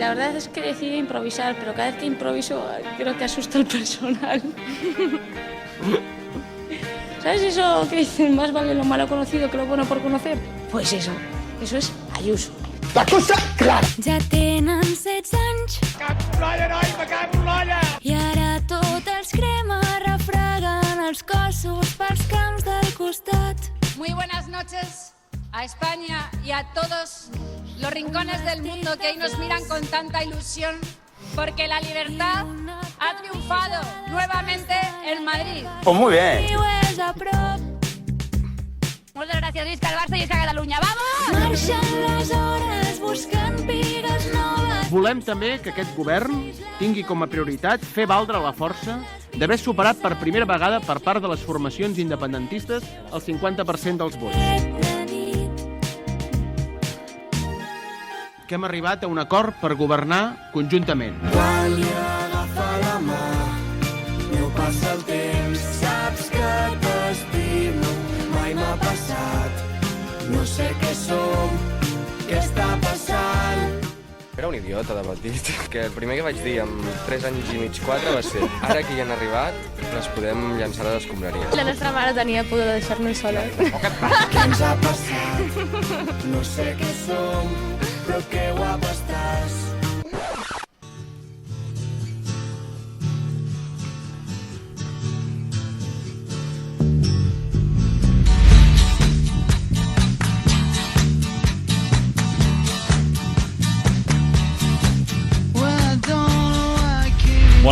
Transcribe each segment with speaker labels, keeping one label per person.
Speaker 1: la verdad es que decidí improvisar, pero cada vez que improviso creo que asusta al personal. ¿Sabes eso que dicen, más vale lo malo conocido que lo bueno por conocer? Pues eso es Ayuso.
Speaker 2: La cosa clara.
Speaker 3: Ja tenen 16 anys.
Speaker 2: Me cago en l'olla, noi, me cago en l'olla!
Speaker 3: I ara tot els crema, refreguen els cossos pels camps del costat.
Speaker 4: Muy buenas noches a España y a todos los rincones del mundo que hoy nos miran con tanta ilusión, porque la libertad ha triunfado nuevamente en Madrid.
Speaker 2: Pues muy bien.
Speaker 3: Viues a prop,
Speaker 4: Moltes gràcies, visca el Barça i visca Catalunya. ¡Vamos!
Speaker 3: marxen les hores buscant pigues noves.
Speaker 5: Volem també que aquest govern tingui com a prioritat fer valdre la força d'haver superat per primera vegada per part de les formacions independentistes el 50% dels vots.
Speaker 3: De nit,
Speaker 5: Que hem arribat a un acord per governar conjuntament.
Speaker 6: Quan li agafa la mà, no passa el temps, saps que t'estimo, mai m'ha passat. No sé què som, què està passant.
Speaker 7: Era un idiota de petit, que el primer que vaig dir amb 3 anys i mig, 4 va ser ara que hi han arribat, les podem llançar a les escombraries.
Speaker 1: La nostra mare tenia por de deixar-nos soles.
Speaker 6: Què ens ha passat? No sé què som, però que guapa estàs.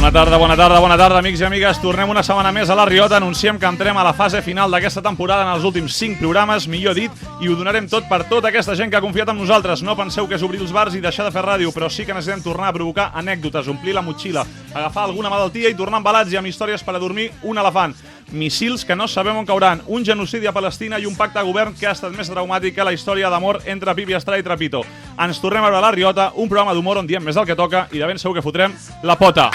Speaker 8: Bona tarda, amics i amigues. Tornem una setmana més a La Riota. Anunciem que entrem a la fase final d'aquesta temporada en els últims 5 programes, millor dit, i ho donarem tot per tota aquesta gent que ha confiat en nosaltres. No penseu que és obrir els bars i deixar de fer ràdio, però sí que necessitem tornar a provocar anècdotes, omplir la motxilla, agafar alguna malaltia i tornar embalats i amb històries per a dormir un elefant. Missils que no sabem on cauran, un genocidi a Palestina i un pacte de govern que ha estat més traumàtic que la història d'amor entre Pipi Estrada i Trapito. Ens tornem a veure a La Riota, un programa d'humor on diem més del que toca i de ben segur que fotrem la pota.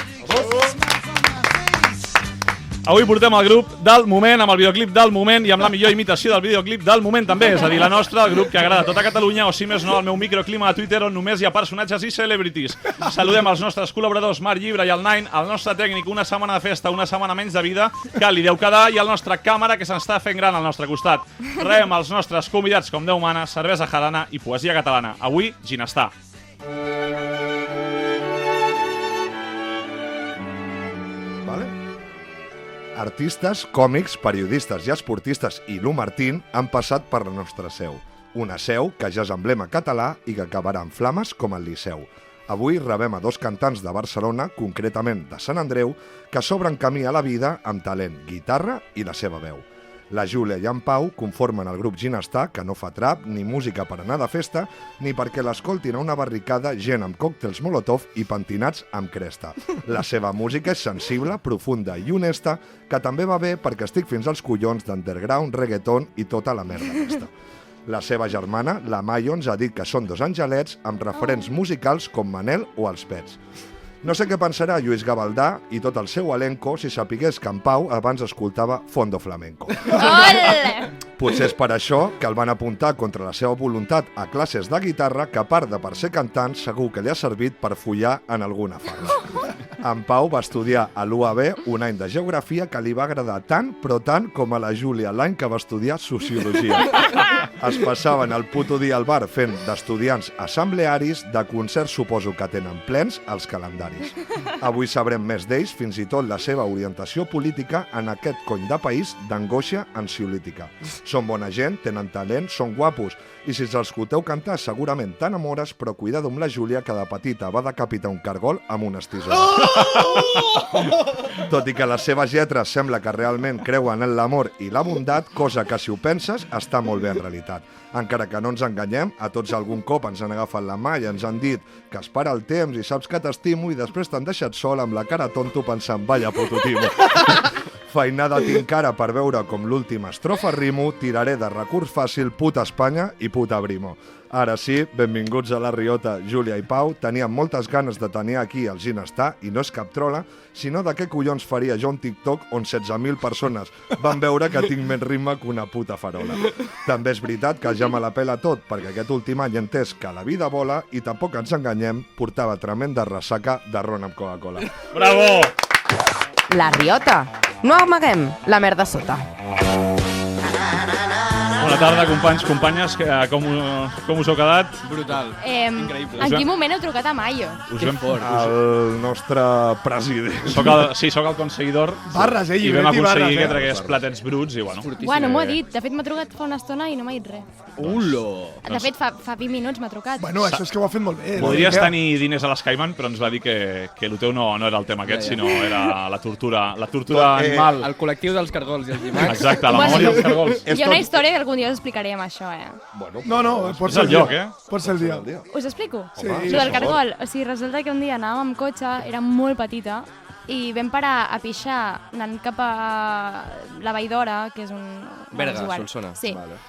Speaker 8: Avui portem el grup del moment, amb el videoclip del moment i amb la millor imitació del videoclip del moment també, és a dir, la nostra, el grup que agrada a tota Catalunya, o si més no, el meu microclima de Twitter on només hi ha personatges i celebrities. Saludem els nostres col·laboradors Marc Llibre i el Nine, el nostre tècnic, una setmana de festa, una setmana menys de vida, que li deu quedar, i el nostre càmera que s'està fent gran al nostre costat. Reem els nostres convidats com Déu mana, cervesa jarana i poesia catalana. Avui, Ginestar.
Speaker 9: Artistes, còmics, periodistes i esportistes i Lu Martín han passat per la nostra seu. Una seu que ja és emblema català i que acabarà en flames com el Liceu. Avui rebem a 2 cantants de Barcelona, concretament de Sant Andreu, que s'obren camí a la vida amb talent, guitarra i la seva veu. La Júlia i en Pau conformen el grup Ginestar, que no fa trap ni música per anar de festa, ni perquè l'escoltin a una barricada gent amb còctels Molotov i pentinats amb cresta. La seva música és sensible, profunda i honesta, que també va bé perquè estic fins als collons d'underground, reggaeton i tota la merda aquesta. La seva germana, la Mayo, ens ha dit que són 2 angelets amb referents musicals com Manel o els Pets. No sé què pensarà Lluís Gavaldà i tot el seu elenco si sapigués que en Pau abans escoltava Fondo Flamenco. Potser és per això que el van apuntar contra la seva voluntat a classes de guitarra que, a part de per ser cantant, segur que li ha servit per follar en alguna farra. En Pau va estudiar a l'UAB un any de geografia que li va agradar tant, però tant com a la Júlia l'any que va estudiar sociologia. Es passaven el puto dia al bar fent d'estudiants assemblearis, de concerts suposo que tenen plens els calendaris. Avui sabrem més d'ells, fins i tot la seva orientació política en aquest cony de país d'angoixa ansiolítica. Són bona gent, tenen talent, són guapos, i si els escolteu cantar segurament t'enamores, però cuidado amb la Júlia, que de petita va decapitar un cargol amb unes tisores. Tot i que les seves lletres sembla que realment creuen en l'amor i la bondat, cosa que si ho penses està molt bé en realitat. Encara que no ens enganyem, a tots algun cop ens han agafat la mà i ens han dit que es para el temps i saps que t'estimo i després t'han deixat sol amb la cara tonto pensant vaya puto timo. Feinada tinc cara per veure com l'última estrofa rimo, tiraré de recurs fàcil puta Espanya i puta Brimo. Ara sí, benvinguts a La Riota, Júlia i Pau. Teníem moltes ganes de tenir aquí el Ginestar, i no és cap trola, sinó de què collons faria jo un TikTok on 16.000 persones van veure que tinc més ritme que una puta farola. També és veritat que ja me la pela tot, perquè aquest últim any he entès que la vida vola i tampoc ens enganyem, portava tremenda ressaca de ron amb Coca-Cola.
Speaker 8: Bravo!
Speaker 10: La Riota. No amaguem la merda sota.
Speaker 8: Bona tarda, companys, companyes. Com us heu quedat?
Speaker 7: Brutal.
Speaker 4: Increïble. En quin moment heu trucat a Mayo?
Speaker 8: Us vam fort.
Speaker 9: El nostre president.
Speaker 8: Soc el conseguidor.
Speaker 11: Barres,
Speaker 8: I vam aconseguir que tragués platets bruts i bueno.
Speaker 4: Bueno, m'ho ha dit. De fet, m'ha trucat fa una estona i no m'ha dit res. De fet, fa 20 minuts m'ha trucat.
Speaker 11: Bueno, això és que ho ha fet molt bé.
Speaker 8: Podries tenir diners a l'Skyman, però ens va dir que el teu no era el tema aquest, sinó era la tortura animal.
Speaker 7: El col·lectiu dels cargols i els llimacs.
Speaker 8: Exacte, la memòria dels cargols.
Speaker 4: Hi ha una història que algun dia us explicaré amb això,
Speaker 11: No, pot
Speaker 8: ser el lloc,
Speaker 11: Pot ser el dia.
Speaker 4: Us explico?
Speaker 11: Sí.
Speaker 4: Això del cargol. O sigui, resulta que un dia anàvem amb cotxe, era molt petita, i vam parar a pixar anant cap a la Vall d'Hora, que és un...
Speaker 7: Berga, Solsona.
Speaker 4: Sí. Vale.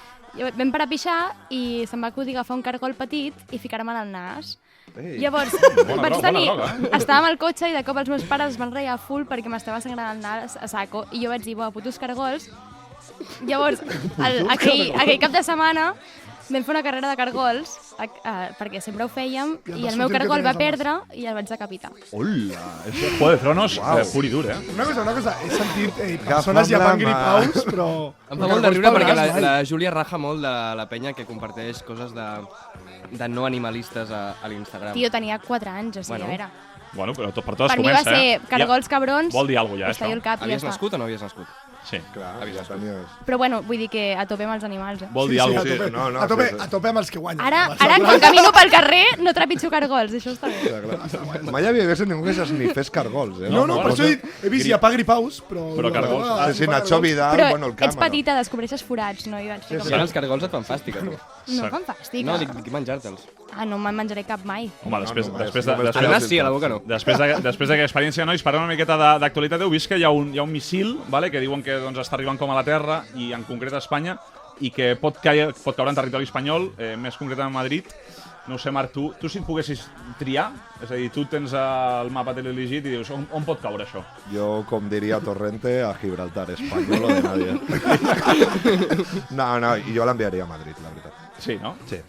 Speaker 4: Vam parar a pixar i se'm va acudir agafar un cargol petit i ficar-me en el nas. Llavors, estàvem al cotxe i de cop els meus pares es van reir a full perquè m'estava sangrant el nas a saco i jo vaig dir, putos cargols. Llavors, aquell cap de setmana vam fer una carrera de cargols perquè sempre ho fèiem i el meu cargol va perdre i el vaig decapitar.
Speaker 8: Hola! Juego de Tronos pur i dur,
Speaker 11: Una cosa, he sentit persones llamant gripaus, però...
Speaker 7: Em fa molt de riure perquè la Júlia raja molt de la penya que comparteix coses de no animalistes a l'Instagram.
Speaker 4: Tio, tenia 4 anys, o sigui, a veure...
Speaker 8: Bueno, però per totes
Speaker 4: per mi va ser cargols cabrons...
Speaker 8: Vol dir alguna cosa, ja, això.
Speaker 7: Havies nascut o no havies nascut?
Speaker 8: Sí.
Speaker 9: Clar,
Speaker 4: però bueno, vull dir que a tope amb els animals,
Speaker 8: Vol dir alguna cosa.
Speaker 11: No, a tope amb els que guanyen.
Speaker 4: Ara, quan camino pel carrer, no trepitjo cargols, això està bé.
Speaker 9: Mai havia vist ningú que ni fes cargols,
Speaker 11: No, per això he vist ja pa gripaus, però...
Speaker 8: Però cargols.
Speaker 9: Sí, Nacho Vidal, bueno, el
Speaker 4: Però ets petita, descobreixes forats, no?
Speaker 7: Els cargols et fan fàstic, tu.
Speaker 4: No fan fàstic.
Speaker 7: No, dic menjar-te'ls.
Speaker 4: No me'n menjaré cap mai.
Speaker 8: Home, després
Speaker 7: sí, a la boca no.
Speaker 8: Després d'aquesta experiència, nois, parlem una miqueta d'actualitat. Heu vist que hi ha un missil, que diuen que està arribant com a la Terra, i en concret a Espanya, i que pot caure en territori espanyol, més concretament a Madrid. No ho sé, Marc, tu si et poguessis triar, és a dir, tu tens el mapa telelegit i dius, on pot caure això?
Speaker 9: Jo, com diria Torrente, a Gibraltar, espanyol o de nadie. No, jo l'enviaria a Madrid, la veritat.
Speaker 8: Sí, no?
Speaker 9: Sí.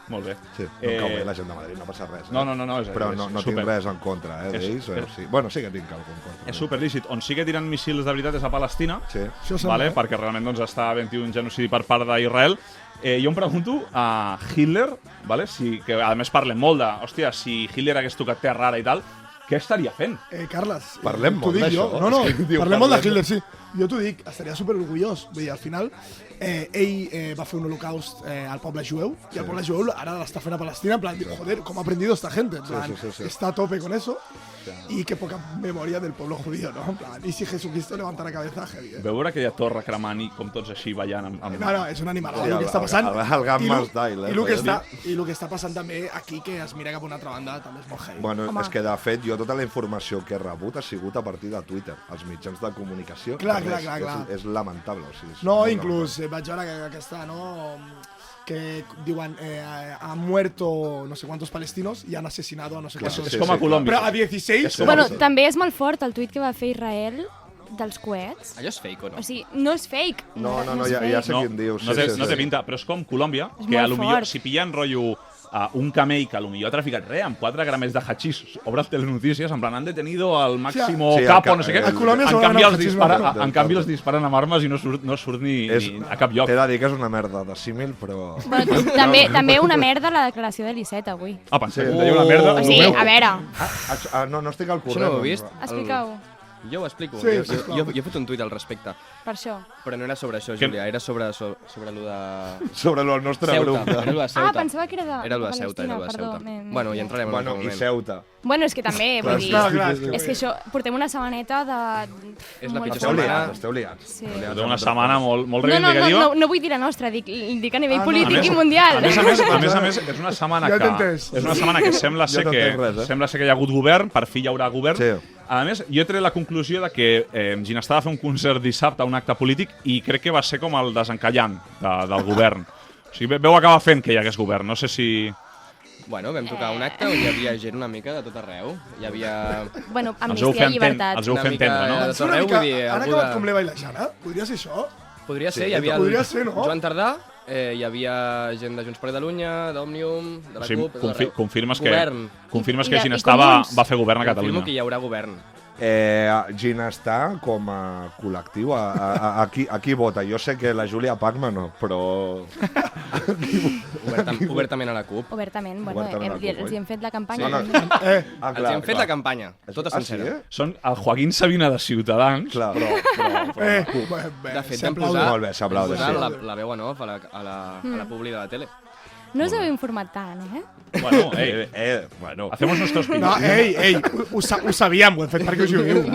Speaker 8: Molt bé.
Speaker 9: Sí, no em cau bé la gent de Madrid, no passa res.
Speaker 8: No.
Speaker 9: Però no tinc res en contra d'ells. Bueno, sí que tinc alguna cosa.
Speaker 8: És superlícit. On sí que tiren missils de veritat és a Palestina, perquè realment està havent un genocidi per part d'Israel. Jo em pregunto a Hitler, que a més parlem molt de, hòstia, si Hitler hagués tocat terra ara i tal, què estaria fent?
Speaker 11: Carles,
Speaker 9: parlem molt d'això.
Speaker 11: No, parlem molt de Hitler, sí. Jo t'ho dic, estaria superorgullós. Vull dir, al final, ell va fer un holocaust al poble jueu, i el poble jueu ara l'està fent a Palestina, en plan, joder, com ha aprendido esta gente. En plan, está a tope con eso. Y qué poca memoria del pueblo judío, ¿no? En plan, y si Jesucristo levanta la cabeza, heavy.
Speaker 8: Veure aquella torre cremant i com tots així ballant amb...
Speaker 11: No, és un animal. El que està passant...
Speaker 9: El Gamma Style,
Speaker 11: I el que està passant també aquí, que es mira cap a una altra banda, també és molt heavy.
Speaker 9: Bueno, és que de fet, jo tota la informació que he rebut ha sigut a partir de Twitter, els mitjans de comunicació.
Speaker 11: Clar.
Speaker 9: És lamentable.
Speaker 11: No, inclús vaig veure que aquesta, no... que diuen han muerto no sé cuántos palestinos y han asesinado a no sé cuántos.
Speaker 8: És com a Colòmbia.
Speaker 11: Però a 16...
Speaker 4: Bueno, també és molt fort el tuit que va fer Israel dels coets.
Speaker 7: Allò és fake o no?
Speaker 4: O sigui, no és fake.
Speaker 9: No, ja sé quin dius.
Speaker 8: No té pinta, però és com Colòmbia, que potser si pillen rotllo un camell que potser ha traficat amb 4 grams de hachís, obre Telenotícies, en plan, han detenido al máximo capo, no sé què. En canvi els disparen amb armes i no surt ni a cap lloc.
Speaker 9: T'he de dir que és una merda de símil, però...
Speaker 4: També una merda la declaració de l'Iceta, avui.
Speaker 8: Pensem que deia una merda.
Speaker 4: O sigui, a veure...
Speaker 9: No estic al corrent.
Speaker 7: Això no ho he vist?
Speaker 4: Explica-ho.
Speaker 7: Jo ho explico.
Speaker 11: Sí,
Speaker 7: jo he fet un tuit al respecte.
Speaker 4: Per això.
Speaker 7: Però no era sobre això, Júlia, era sobre lo de...
Speaker 9: Sobre el nostre grup.
Speaker 7: Era lo de Ceuta.
Speaker 4: Pensava que era de...
Speaker 7: Era lo de Ceuta, Bueno, hi entrarem en un moment.
Speaker 9: I Ceuta.
Speaker 4: Bueno, és que també, vull dir... És que això, portem una setmaneta de...
Speaker 7: És la pitjor setmana.
Speaker 9: Esteu liats.
Speaker 8: Portem una setmana molt reivindicativa.
Speaker 4: No vull dir la nostra, dic a nivell polític i mundial.
Speaker 8: A més, és una setmana que sembla ser que hi ha hagut govern, per fi hi haurà govern, A més, jo he tret la conclusió de que Ginestar va fer un concert dissabte a un acte polític i crec que va ser com el desencallant del govern. O sigui, veu acabar fent que hi hagués govern. No sé si...
Speaker 7: Bueno, vam tocar un acte on hi havia gent una mica de tot arreu. Hi havia...
Speaker 10: Bueno, amnistia i llibertat.
Speaker 8: Els heu fet entendre, no?
Speaker 7: De tot arreu, vull dir...
Speaker 11: Han acabat com l'Eva i la Jana? Podria ser això?
Speaker 7: Podria ser, hi havia
Speaker 11: podria ser, no?
Speaker 7: Joan Tardà, hi havia gent de Junts per Catalunya, d'Òmnium, de la CUP, de tot arreu.
Speaker 8: Confirmes que Ginestar va fer govern a Catalunya.
Speaker 7: Confirmo que hi haurà govern.
Speaker 9: Ginestar com a col·lectiu, aquí vota. Jo sé que la Júlia Pacma no, però...
Speaker 7: Obertament a la CUP.
Speaker 10: Obertament, bueno, els hi hem fet la campanya.
Speaker 7: Els hi hem fet la campanya, tota sencera.
Speaker 8: Són el Joaquín Sabina de Ciutadans.
Speaker 9: Clar,
Speaker 7: de fet, vam posar la veu en off a la publi de la tele.
Speaker 10: No us heu informat tant,
Speaker 8: Bueno, bueno. Hacemos nuestros piquitos.
Speaker 11: No, ho sabíem, ho hem fet perquè ho jugueu.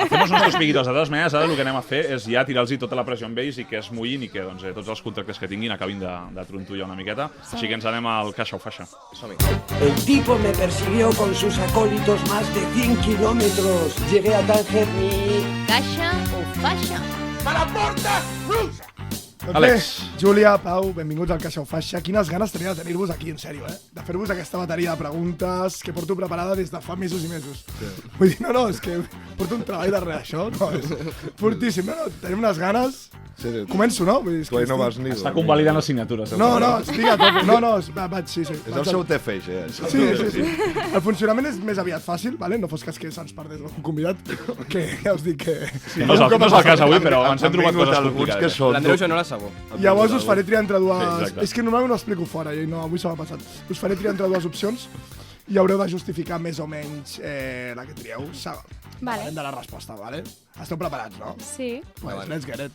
Speaker 8: Hacemos nuestros piquitos. De totes maneres, ara el que anem a fer és ja tirar-los tota la pressió amb ells i que es mullin i que tots els contractes que tinguin acabin de trontollar una miqueta. Així que ens anem al caixa o faixa.
Speaker 6: El tipo me persiguió con sus acólitos más de 100 kilómetros. Llegué a Tánger.
Speaker 10: Caixa o faixa?
Speaker 6: ¡A la porta rusa!
Speaker 11: Doncs bé, Júlia, Pau, benvinguts al Caixa o Faixa. Quines ganes tenia de tenir-vos aquí, en sèrio, de fer-vos aquesta bateria de preguntes que porto preparada des de fa mesos i mesos. Vull dir, no, és que porto un treball darrere això, no, és fortíssim, no, tenim unes ganes. Començo, no? Vull dir,
Speaker 9: tu no vas ni...
Speaker 8: Està convalidant les signatures.
Speaker 11: No, estic a tot. No, vaig, sí.
Speaker 9: És el seu TFX,
Speaker 11: Sí. El funcionament és més aviat fàcil, no fos cas que se'ns perdés un convidat, que ja us dic que...
Speaker 8: No és el cas avui, però ens hem trobat coses complicades.
Speaker 7: L'Andreu jo no la sabó.
Speaker 11: Llavors us faré triar entre dues... És que normalment ho explico fora, i no, avui se m'ha passat. Us faré triar entre dues opcions i haureu de justificar més o menys la que trieu.
Speaker 10: Vale.
Speaker 11: De la resposta, vale? Esteu preparats, no?
Speaker 10: Sí.
Speaker 11: Pues let's get it.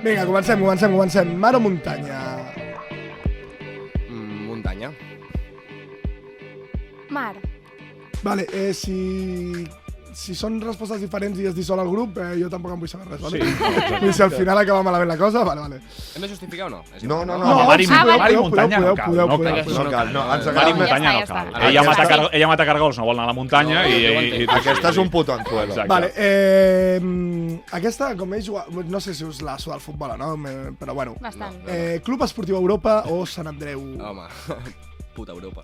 Speaker 11: Vinga, comencem. Mar o muntanya?
Speaker 7: Muntanya.
Speaker 10: Mar.
Speaker 11: Vale, si són respostes diferents i es dissol el grup, jo tampoc em vull saber res, vale? Sí. I si al final acaba malament la cosa, vale.
Speaker 7: Hem de justificar o no?
Speaker 9: No.
Speaker 8: Mar i muntanya no cal.
Speaker 9: No cal.
Speaker 8: Mar i muntanya no cal. Ella mata cargols, no vol anar a la muntanya i...
Speaker 9: Aquesta és un puto anzuelo.
Speaker 11: Vale, aquesta, com ells, no sé si us la suda el futbol, no? Però bueno.
Speaker 10: Bastant.
Speaker 11: Club Esportiu Europa o Sant Andreu?
Speaker 7: Home, puta Europa.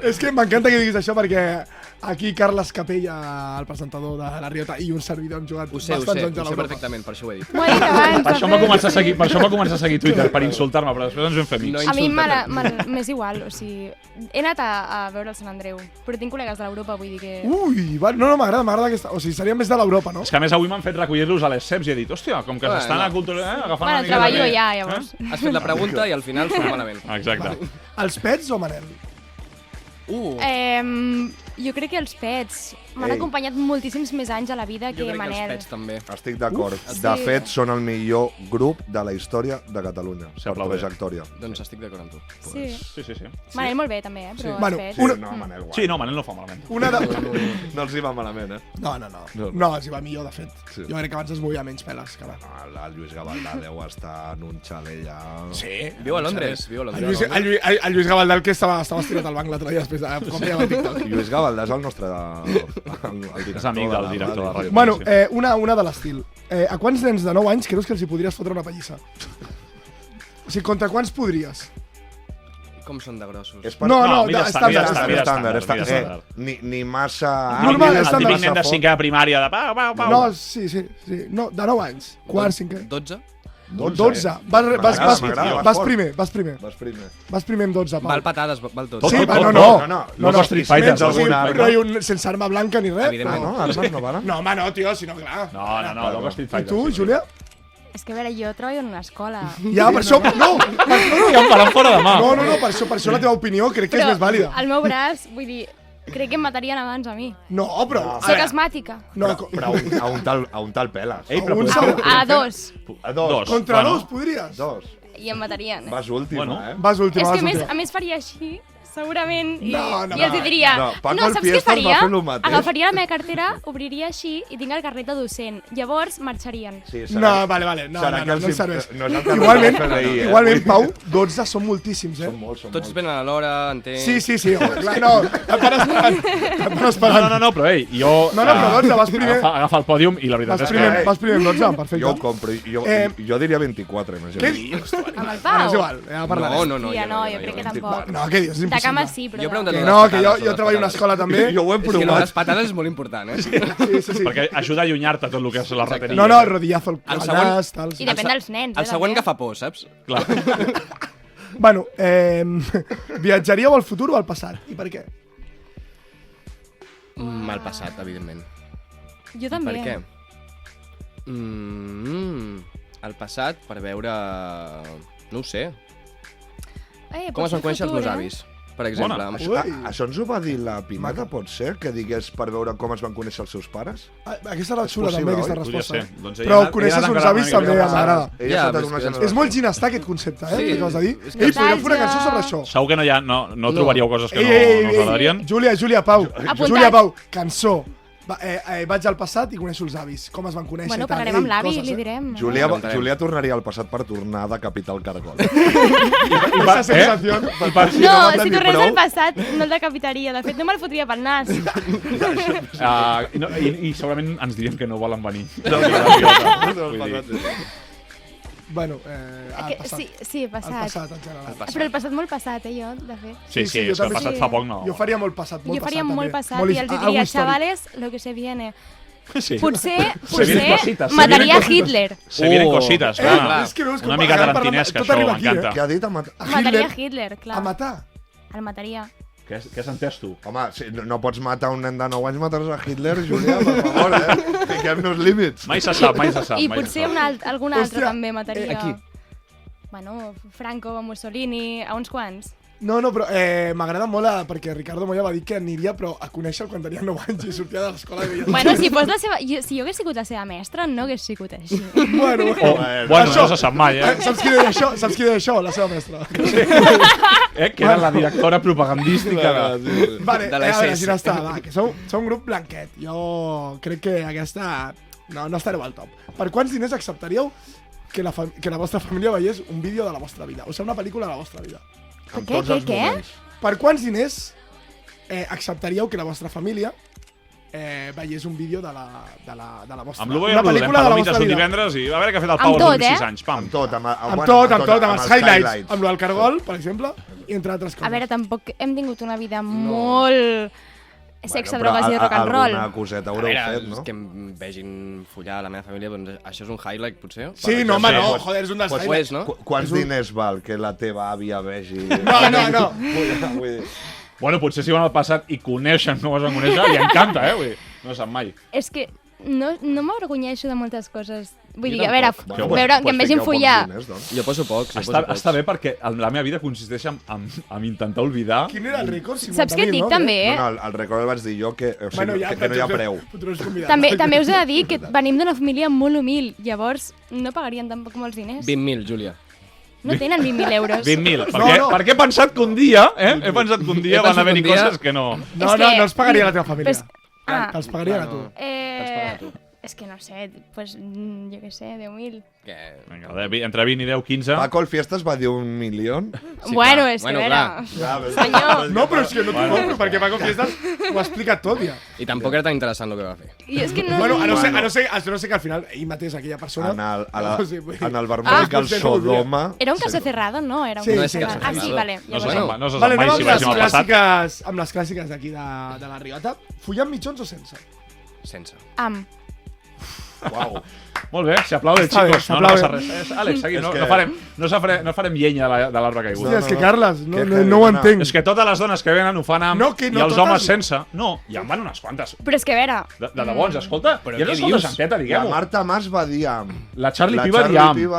Speaker 11: És que m'encanta que diguis això perquè aquí Carles Capella, el presentador de La Riota, i un servidor hem jugat bastants anys a l'Europa.
Speaker 7: Ho sé perfectament, per això ho he dit.
Speaker 8: Per això em va començar a seguir Twitter, per insultar-me, però després ens vam fer amics.
Speaker 10: A mi m'és igual, o sigui, he anat a veure el Sant Andreu, però tinc col·legues de l'Europa, vull dir que...
Speaker 11: Ui, no, m'agrada aquesta... O sigui, seria més de l'Europa, no?
Speaker 8: És que a més avui m'han fet recollir-los a les CEPs i he dit, hòstia, com que s'estan agafant una mica...
Speaker 10: Bueno, treballo ja, llavors.
Speaker 7: Has fet la pregunta i al final surt malament.
Speaker 8: Exacte.
Speaker 11: Els pets o Manel?
Speaker 10: Jo crec que els pets m'han acompanyat moltíssims més anys a la vida que Manel.
Speaker 7: Jo crec que els pets també.
Speaker 9: Estic d'acord. De fet, són el millor grup de la història de Catalunya, per trajectòria.
Speaker 7: Doncs estic d'acord amb tu.
Speaker 10: Sí. Manel molt bé, també, però
Speaker 11: els
Speaker 10: pets...
Speaker 9: No, Manel guai.
Speaker 8: Sí, no, Manel no fa malament.
Speaker 9: No els hi va malament,
Speaker 11: No, els hi va millor, de fet. Jo crec que abans es movia menys peles que ara.
Speaker 9: El Lluís Gavaldà deu estar en un xalet ja...
Speaker 11: Sí.
Speaker 7: Viu a Londres.
Speaker 11: El Lluís Gavaldà, que estava estirat al banc l'altre dia després de com feia el TikTok.
Speaker 9: Lluís Gavaldà és el nostre...
Speaker 8: És amic del director de ràdio.
Speaker 11: Bueno, una de l'estil. A quants nens de 9 anys creus que els hi podries fotre una pallissa? O sigui, contra quants podries?
Speaker 7: Com són de grossos?
Speaker 11: No,
Speaker 9: estàndard. Ni massa...
Speaker 11: Normal,
Speaker 8: el típic nen de 5è de primària de pau.
Speaker 11: No, sí. No, de 9 anys. Quart, 5è.
Speaker 7: 12?
Speaker 11: 12. Vas primer. Vas primer amb 12, Pau.
Speaker 7: Val patades, val tot.
Speaker 11: Sí, no.
Speaker 8: No Street Fighter.
Speaker 11: No hi ha sense arma blanca ni res.
Speaker 7: Evidentment.
Speaker 9: No, armes no valen?
Speaker 11: No, home, no, tio, si no, clar.
Speaker 8: No, Street Fighter.
Speaker 11: I tu, Júlia?
Speaker 10: És que a veure, jo treballo en una escola.
Speaker 11: Ja, per això... No!
Speaker 8: Ja em faran fora de mà.
Speaker 11: No, per això la teva opinió crec que és més vàlida.
Speaker 10: El meu braç, vull dir... Crec que em matarien abans a mi.
Speaker 11: No, però...
Speaker 10: Soc asmàtica.
Speaker 9: Però a un tal peles.
Speaker 10: A 2.
Speaker 9: A 2.
Speaker 11: Contra 2 podries?
Speaker 9: 2.
Speaker 10: I em matarien.
Speaker 9: Vas última,
Speaker 11: Vas última.
Speaker 10: És que a més faria així, segurament, i
Speaker 11: No,
Speaker 10: els diria...
Speaker 9: No, Paco
Speaker 10: No,
Speaker 9: el
Speaker 10: saps què
Speaker 9: Fiestas va
Speaker 10: faria?
Speaker 9: fer lo mateix.
Speaker 10: Agafaria la meva cartera, obriria així i tinc el carnet de docent. Llavors marxarien.
Speaker 9: Sí,
Speaker 11: No, vale. No serveix.
Speaker 9: No és el que
Speaker 11: Igualment, Pau, 12 són moltíssims,
Speaker 9: Són molts.
Speaker 7: Tots venen a l'hora, entenc...
Speaker 11: Sí, clar, no, et van esperant.
Speaker 8: No, però ei, jo...
Speaker 11: No, però 12, vas primer.
Speaker 8: Agafa el pòdium i la veritat és que...
Speaker 11: Vas primer amb 12, perfecte.
Speaker 9: Jo ho compro, jo diria 24, imagina't.
Speaker 11: Què dius?
Speaker 10: Amb el
Speaker 11: Bueno,
Speaker 10: Pau?
Speaker 11: és igual, ja parlarem.
Speaker 7: No,
Speaker 10: No, jo crec que tampoc.
Speaker 11: No, què dius? És
Speaker 10: De
Speaker 11: impossible.
Speaker 10: cama sí, però...
Speaker 7: Jo he preguntat
Speaker 11: Que
Speaker 7: lo de
Speaker 11: no,
Speaker 7: les
Speaker 11: que
Speaker 7: patades,
Speaker 11: jo treballo a una escola també.
Speaker 9: Jo ho he
Speaker 7: És que lo de
Speaker 9: provat.
Speaker 7: les patades és molt important, eh?
Speaker 11: Sí.
Speaker 8: Perquè ajuda a allunyar-te tot el que és la rateria.
Speaker 11: No, rodillazo al
Speaker 7: El
Speaker 11: nas, tal.
Speaker 10: I depèn dels nens,
Speaker 7: El següent
Speaker 10: també.
Speaker 7: que fa por, saps?
Speaker 8: Clar.
Speaker 11: Bueno, viatjaríeu al futur o al passat? I per què?
Speaker 7: Al passat, evidentment.
Speaker 10: Jo també.
Speaker 7: Per què? Al passat, per veure... No ho sé. Com es van conèixer els meus avis, per exemple.
Speaker 9: Això ens ho va dir la Pineda, pot ser? Que digués per veure com es van conèixer els seus pares?
Speaker 11: Aquesta era xula, també, aquesta resposta.
Speaker 8: Doncs
Speaker 11: Però coneixes uns avis també, m'agrada. És molt ginestar, aquest concepte,
Speaker 7: Sí.
Speaker 11: que acabes de dir. Ei, podríem fer una cançó sobre això.
Speaker 8: Segur que no trobaríeu coses que no us agradarien?
Speaker 11: Júlia, Pau.
Speaker 10: Apuntat.
Speaker 11: Júlia, Pau, cançó. Vaig al passat i coneixo els avis. Com es van conèixer
Speaker 10: Bueno,
Speaker 11: i tal.
Speaker 10: parlarem amb l'avi i li direm.
Speaker 9: Júlia tornaria al passat per tornar de Capital Cargol.
Speaker 11: Esa sensació.
Speaker 10: No, si tornés al passat no el decapitaria. De fet, no me'l fotria pel nas.
Speaker 8: I segurament ens dirien que no volen venir.
Speaker 11: Bueno, passat.
Speaker 10: Sí, passat.
Speaker 11: El passat, en general.
Speaker 10: Però el passat molt passat, jo, de fet.
Speaker 8: Sí,
Speaker 11: jo
Speaker 8: és que el
Speaker 11: també
Speaker 8: passat
Speaker 11: sí.
Speaker 8: fa poc no.
Speaker 11: Jo faria molt passat,
Speaker 10: Jo faria molt passat
Speaker 11: Molt
Speaker 10: i els
Speaker 11: algo
Speaker 10: diria,
Speaker 11: històric.
Speaker 10: chavales, lo que se viene.
Speaker 8: Sí.
Speaker 10: Potser
Speaker 8: vienen cositas,
Speaker 10: mataria a Hitler.
Speaker 8: Se vienen cositas, clar.
Speaker 11: És que veus que
Speaker 8: Una mica
Speaker 11: parlant-
Speaker 8: tarantinesca,
Speaker 11: tot
Speaker 8: això,
Speaker 11: arriba aquí,
Speaker 8: m'encanta.
Speaker 9: Què ha dit? A matar?
Speaker 10: Mataria a Hitler, clar.
Speaker 11: A matar?
Speaker 10: El mataria.
Speaker 8: Què has entès tu?
Speaker 9: Home, si no pots matar un nen de 9 anys, mataràs a Hitler, Júlia, per favor, Fiquem-nos límits.
Speaker 8: Mai se sap, mai se sap.
Speaker 10: I
Speaker 8: mai se
Speaker 10: potser
Speaker 8: sap.
Speaker 10: algun altre
Speaker 11: Hòstia,
Speaker 10: també mataria.
Speaker 11: a qui?
Speaker 10: Bueno, Franco, Mussolini, a uns quants.
Speaker 11: No, però m'agrada molt perquè Ricardo Moya va dir que aniria però a conèixer quan tenia 9 anys i sortia de l'escola i veia...
Speaker 10: Bueno, si fos la seva... Si jo hagués sigut la seva mestra, no hagués sigut així.
Speaker 11: Bueno,
Speaker 8: no se sap mai,
Speaker 11: Saps qui deia això? Saps qui deia això? La seva mestra.
Speaker 8: Que era la directora propagandística
Speaker 11: Vale,
Speaker 7: de
Speaker 11: a
Speaker 7: la
Speaker 11: veure,
Speaker 7: SS.
Speaker 11: si no està, va, que sou un grup blanquet. Jo crec que aquesta... No estareu al top. Per quants diners acceptaríeu que la vostra família veiés un vídeo de la vostra vida? O sigui, una pel·lícula de la vostra vida.
Speaker 10: Què?
Speaker 11: Per quants diners acceptaríeu que la vostra família veiés un vídeo de la vostra...
Speaker 8: Amb l'Uber podem palomites un divendres i a veure què ha fet el Pau els últims 6 anys.
Speaker 9: Amb tot,
Speaker 11: amb els highlights. Amb el Cargol, per exemple, i entre altres coses.
Speaker 10: A veure, tampoc hem tingut una vida molt... Sexe, drogues i rock and roll.
Speaker 9: Alguna coseta haureu fet, no?
Speaker 7: És que em vegin follar a la meva família, doncs això és un highlight, potser?
Speaker 11: Sí, no, home, no, joder, és un dels
Speaker 7: highlights. No?
Speaker 9: Quants diners val que la teva àvia vegi...
Speaker 11: No.
Speaker 8: Bueno, potser si van al passat i coneixen com es van conèixer, li encanta, Vull dir, no sap mai.
Speaker 10: És que no m'avergonyeixo de moltes coses. Vull dir,
Speaker 8: Jo
Speaker 10: a veure,
Speaker 8: tampoc.
Speaker 10: veure que em vegin follar.
Speaker 7: Jo poso pocs.
Speaker 8: Està bé perquè la meva vida consisteix en intentar oblidar...
Speaker 11: Quin era el rècord?
Speaker 10: Saps què et dic, també,
Speaker 9: No, el rècord el vaig dir jo, que no hi ha preu.
Speaker 10: També us he de dir que venim d'una família molt humil, llavors no pagarien tampoc molts diners.
Speaker 7: 20.000, Júlia.
Speaker 10: No tenen 20.000 euros.
Speaker 8: 20.000. Perquè he pensat que un dia, He pensat que un dia van haver-hi coses que no...
Speaker 11: No els pagaria la teva família.
Speaker 10: Te'ls
Speaker 11: pagarien a tu.
Speaker 10: És que no sé, pues, jo què sé, 10.000.
Speaker 8: Vinga, entre 20 i 10, 15...
Speaker 9: Paco el Fiestas va dir 1 milió.
Speaker 10: Bueno, és que era... Senyor...
Speaker 11: No, però és que no t'ho compro, perquè Paco Fiestas ho ha explicat tot, ja.
Speaker 7: I tampoc era tan interessant el que va fer.
Speaker 10: I és que no...
Speaker 11: Bueno, a no ser que al final ell mateix, aquella persona...
Speaker 9: En el vermell que el Sodoma...
Speaker 10: Era un caso cerrado, no? Era un
Speaker 11: caso
Speaker 10: cerrado. Ah, sí, vale.
Speaker 8: No se sap mai si vagin al passat.
Speaker 11: Amb les clàssiques d'aquí de la Riota. Follar amb mitjons o sense?
Speaker 7: Sense.
Speaker 10: Amb.
Speaker 8: Uau. Molt bé, s'aplaude, xicos. No passa res. Àlex, seguim. No farem llenya de l'arbre caigut.
Speaker 11: Hòstia, és que Carles, no ho entenc.
Speaker 8: És que totes les dones que venen ho fan amb... I els homes sense. No, i en van unes quantes.
Speaker 10: Però és que a veure...
Speaker 8: De bons, escolta. I els escolta Santeta, diguem-ho.
Speaker 9: La Marta Mas va dir amb.
Speaker 8: La Charlie Pi va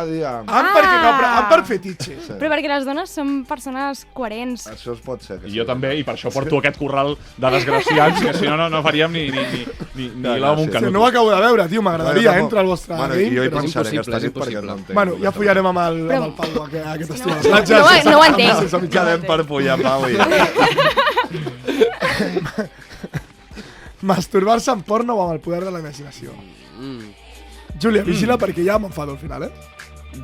Speaker 8: dir amb.
Speaker 11: Amb per fetitxe.
Speaker 10: Però perquè les dones són persones coherents.
Speaker 9: Això es pot ser.
Speaker 8: I jo també, i per això porto aquest corral de desgraciats, que si no, no faríem ni l'home un canut.
Speaker 11: No ho acabo de veure, tio, m'agradaria Molaria, entre el vostre
Speaker 9: Bueno,
Speaker 11: game.
Speaker 9: jo hi
Speaker 11: però-
Speaker 9: pensaré aquesta nit perquè no entenc.
Speaker 11: Bueno, ja follarem amb el Pau aquest estiu a les platges.
Speaker 10: No ho entenc.
Speaker 9: Quedem per follar, Pau.
Speaker 11: Masturbar-se en porno o amb el poder de la imaginació. Júlia, vigila perquè ja m'enfado al final,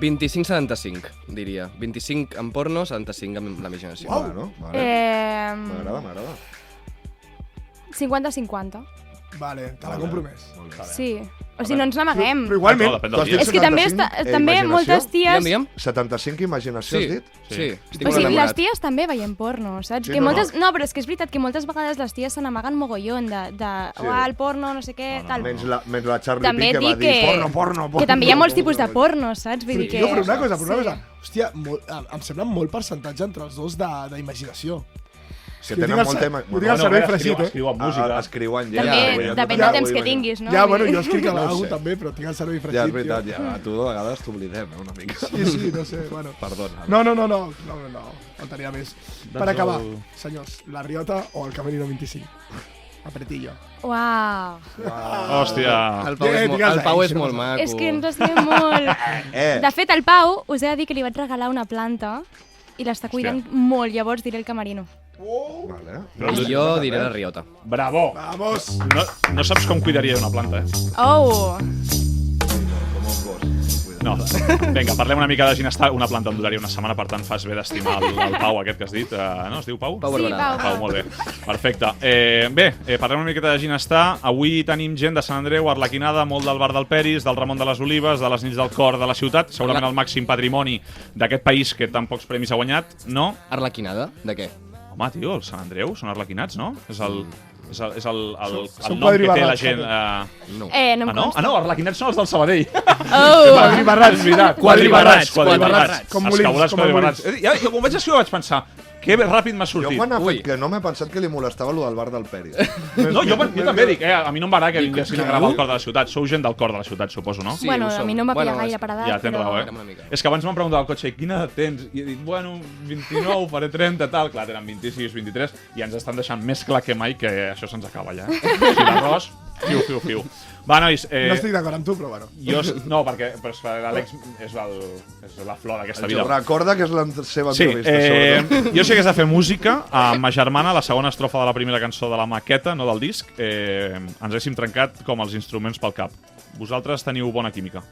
Speaker 7: 25-75, diria. 25 en porno, 75 en la imaginació.
Speaker 11: Uau.
Speaker 9: Bueno, vale.
Speaker 10: M'agrada.
Speaker 9: M'agrada.
Speaker 10: 50-50.
Speaker 11: Vale, te l'ha compromès.
Speaker 10: Sí. O sigui, no ens n'amaguem.
Speaker 11: Però igualment,
Speaker 8: No, depèn del dia.
Speaker 10: És que també, també moltes ties...
Speaker 7: Digue'm.
Speaker 9: 75 imaginació, has dit?
Speaker 7: Sí.
Speaker 10: O sigui, les ties també veien porno, saps?
Speaker 9: Sí,
Speaker 10: Que
Speaker 9: no,
Speaker 10: moltes... No, però és que és veritat que moltes vegades les ties se n'amaguen mogollon de el porno, no sé què, tal.
Speaker 9: Menys la Charlie
Speaker 10: També
Speaker 9: Pique va
Speaker 10: dic
Speaker 9: dir
Speaker 10: que...
Speaker 9: porno.
Speaker 10: Que també hi ha molts tipus de porno, saps? Vull dir que...
Speaker 11: Però una cosa. Hòstia, em sembla molt percentatge entre els dos d'imaginació.
Speaker 9: Que tenen molta...
Speaker 11: Jo tinc el cervell fregit,
Speaker 8: Escriuen música.
Speaker 9: Escriuen
Speaker 10: També depèn del temps que tinguis, no?
Speaker 11: Ja, bueno, jo escric
Speaker 9: No
Speaker 11: alguna
Speaker 9: ho
Speaker 11: cosa
Speaker 9: sé.
Speaker 11: també, però tinc el cervell fregit.
Speaker 9: Ja, és veritat, ja. A tu de vegades t'oblidem, una mica.
Speaker 11: Sí, no sé, bueno.
Speaker 9: Perdona.
Speaker 11: No, faltaria més. Per acabar, senyors, la Riota o el Camerino 25? Apretillo.
Speaker 10: Uau.
Speaker 8: Hòstia.
Speaker 7: El Pau és molt maco.
Speaker 10: És que ens estimem molt. De fet, el Pau, us he de dir que li vaig regalar una planta i l'està cuidant molt, llavors diré el Camerino.
Speaker 9: Vale.
Speaker 7: I jo diré la Riota.
Speaker 8: Bravo.
Speaker 11: Vamos.
Speaker 8: No saps com cuidaria una planta,
Speaker 10: Oh!
Speaker 8: No. Vinga, parlem una mica de ginestar. Una planta em duraria una setmana, per tant fas bé d'estimar el Pau aquest que has dit. No, es diu Pau?
Speaker 7: Pau
Speaker 10: Sí,
Speaker 7: Barberà.
Speaker 10: Pau.
Speaker 8: Molt bé. Perfecte. Bé, parlem una miqueta de ginestar. Avui tenim gent de Sant Andreu, Arlequinada, molt del bar del Peris, del Ramon de les Olives, de les nits del cor de la ciutat, segurament el màxim patrimoni d'aquest país que tan pocs premis ha guanyat, no?
Speaker 7: Arlequinada? De què?
Speaker 8: Home, tio, el Sant Andreu són arlequinats, no? És el
Speaker 11: Són
Speaker 8: nom que té la
Speaker 11: quadribarrats,
Speaker 8: gent...
Speaker 7: No.
Speaker 10: No em
Speaker 8: no?
Speaker 10: consta.
Speaker 8: No, arlequinats són els del Sabadell.
Speaker 10: Oh!
Speaker 11: Quadribarrats.
Speaker 8: És veritat.
Speaker 7: Quadribarrats.
Speaker 11: Com
Speaker 8: Els
Speaker 11: molins,
Speaker 8: cabulats
Speaker 11: com
Speaker 8: quadribarrats. Ja, quan vaig escriure vaig pensar, que ràpid m'ha
Speaker 9: Jo
Speaker 8: sortit.
Speaker 9: quan ha
Speaker 7: Ui.
Speaker 9: fet que no m'he pensat que li molestava lo del bar del Peris.
Speaker 8: No, jo també dic, a mi no em va agradar que vinguessin a gravar al cor de la ciutat. Sou gent del cor de la ciutat, suposo, no?
Speaker 7: Sí,
Speaker 10: Bueno,
Speaker 7: ho
Speaker 10: a
Speaker 7: som.
Speaker 10: mi no em va pillar
Speaker 7: Bueno,
Speaker 10: gaire per edat,
Speaker 8: Ja, tens
Speaker 10: però...
Speaker 8: raó,
Speaker 7: Una mica.
Speaker 8: És que abans m'han preguntat al cotxe, quina edat tens? I he dit, bueno, 29, faré 30, tal. Clar, tenen 26, 23, i ens estan deixant més clar que mai que això se'ns acaba ja. O sigui, l'arròs, fiu. Va, nois...
Speaker 11: No estic d'acord amb tu, però bueno.
Speaker 8: No, perquè l'Àlex és la flor d'aquesta vida.
Speaker 9: Recorda que és la seva
Speaker 8: Sí,
Speaker 9: entrevista. sobretot.
Speaker 8: jo sé que has de fer música amb ma germana, la segona estrofa de la primera cançó de la maqueta, no del disc. Ens haguéssim trencat com els instruments pel cap. Vosaltres teniu bona química.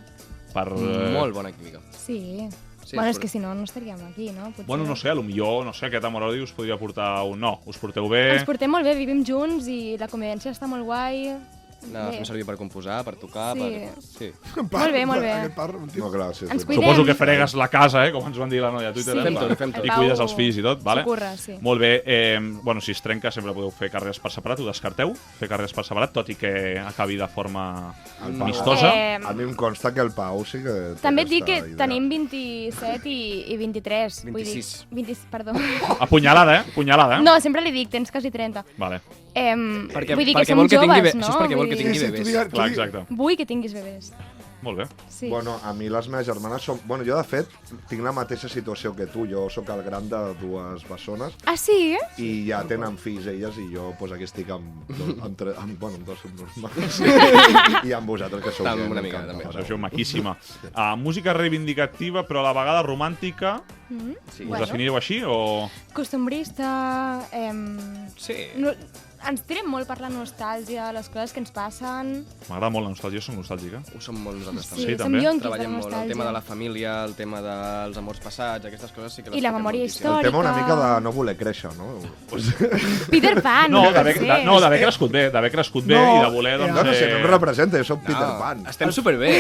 Speaker 7: Molt bona química.
Speaker 10: Sí.
Speaker 7: Sí,
Speaker 10: Bueno,
Speaker 7: és
Speaker 10: és que si no, no estaríem aquí, no? Potser...
Speaker 8: Bueno, no sé, potser, no sé, aquest amor-odi us podria portar un... No, us porteu bé...
Speaker 10: Ens portem molt bé, vivim junts i la convivència està molt guai.
Speaker 7: La
Speaker 10: Bé.
Speaker 7: fem servir per composar, per tocar,
Speaker 10: Sí.
Speaker 7: per... Sí.
Speaker 10: Molt bé, molt bé.
Speaker 11: Aquest par, un tio.
Speaker 9: No, clar, sí,
Speaker 10: Ens
Speaker 9: sí.
Speaker 10: cuidem.
Speaker 8: Suposo que fregues la casa, com ens van dir la noia a Twitter.
Speaker 10: Sí.
Speaker 7: Fem tot, fem tot.
Speaker 8: I
Speaker 10: El
Speaker 8: cuides
Speaker 10: Pau
Speaker 8: els fills i tot, vale?
Speaker 10: s'ho curra, sí.
Speaker 8: Molt bé. Bueno, si es trenca sempre podeu fer carreres per separat, ho descarteu, fer carreres per separat, tot i que acabi de forma amistosa.
Speaker 9: A mi em consta que el Pau sí que... té
Speaker 10: També et dic que
Speaker 9: aquesta idea.
Speaker 10: tenim 27 i 23.
Speaker 7: 26.
Speaker 10: Vull dir, perdó.
Speaker 8: Apunyalada, Apunyalada,
Speaker 10: No, sempre li dic, tens quasi 30.
Speaker 8: Vale.
Speaker 7: Perquè,
Speaker 10: vull dir que
Speaker 7: perquè
Speaker 10: som
Speaker 7: vol que tingui
Speaker 10: joves,
Speaker 7: Això
Speaker 10: no?
Speaker 7: és perquè vol que
Speaker 10: Vull
Speaker 7: tingui
Speaker 11: Sí, sí, tu
Speaker 7: bebès.
Speaker 11: digues-
Speaker 8: Clar, exacte.
Speaker 10: Vull que tinguis bebès.
Speaker 8: Molt bé.
Speaker 10: Sí.
Speaker 9: Bueno, a mi les meves germanes són... Bueno, jo de fet tinc la mateixa situació que tu. Jo sóc el gran de dues bessones
Speaker 10: Ah, sí?
Speaker 9: i ja tenen fills elles i jo pues, aquí estic amb dos subnormals. I amb vosaltres que sou
Speaker 7: També
Speaker 9: gent
Speaker 7: una mica,
Speaker 9: encantadora.
Speaker 7: també.
Speaker 8: Això és maquíssima. Música reivindicativa, però a la vegada romàntica.
Speaker 7: Sí.
Speaker 8: Us
Speaker 10: Bueno.
Speaker 8: definireu així o...?
Speaker 10: Costumbrista...
Speaker 7: Sí.
Speaker 10: No, ens tirem molt per la nostàlgia, les coses que ens passen...
Speaker 8: M'agrada molt la nostàlgia, soc nostàlgica.
Speaker 7: Ho som molt nosaltres
Speaker 10: Sí,
Speaker 7: també.
Speaker 8: Sí,
Speaker 10: som
Speaker 8: també.
Speaker 10: yonquis de la
Speaker 7: Treballem molt el
Speaker 10: nostàlgia.
Speaker 7: tema de la família, el tema dels amors passats, aquestes coses sí que les
Speaker 10: I la
Speaker 7: toquem
Speaker 10: memòria
Speaker 7: moltíssim.
Speaker 9: El tema una
Speaker 10: històrica.
Speaker 9: mica de no voler créixer, no?
Speaker 10: Peter Pan,
Speaker 8: No,
Speaker 10: pot ser.
Speaker 8: d'haver crescut bé, i de voler, doncs...
Speaker 9: No, no sé, no em representa, jo soc Peter
Speaker 7: No,
Speaker 9: Pan.
Speaker 7: estem superbé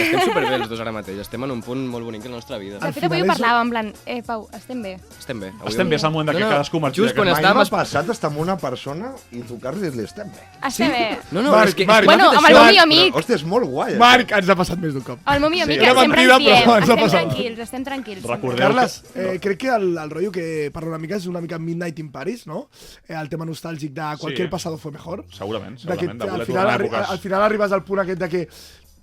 Speaker 7: els dos ara mateix. Estem en un punt molt bonic de la nostra vida.
Speaker 10: De fet, avui
Speaker 11: final
Speaker 10: ho
Speaker 11: és-
Speaker 10: parlàvem, en plan, Pau, estem bé.
Speaker 7: Estem bé.
Speaker 8: Estem bé, és el moment de que cadascú marxi.
Speaker 7: just quan
Speaker 9: Mai
Speaker 7: estàvem...
Speaker 9: m'ha passat estar amb una persona i trucar-li i dir-li estem bé.
Speaker 10: Estem bé.
Speaker 7: No, no,
Speaker 11: Marc,
Speaker 7: és que...
Speaker 11: Marc.
Speaker 10: Bueno, amb el meu millor amic.
Speaker 9: Però, hòstia, és molt guai.
Speaker 11: Marc, ens ha passat més d'un cop.
Speaker 10: El meu millor amic,
Speaker 11: Era
Speaker 10: sempre
Speaker 11: mentida,
Speaker 10: ens diem,
Speaker 11: però ens ha
Speaker 10: estem
Speaker 11: passat.
Speaker 10: tranquils, estem tranquils.
Speaker 8: Recordeu
Speaker 11: Carles, crec que el rotllo que parla una mica és una mica Midnight in Paris, no? El tema nostàlgic de Cualquier
Speaker 8: Sí.
Speaker 11: pasado fue mejor.
Speaker 8: Segurament,
Speaker 11: De que
Speaker 8: de voler
Speaker 11: al final,
Speaker 8: tornar a èpoques.
Speaker 11: al final arribes al punt aquest de que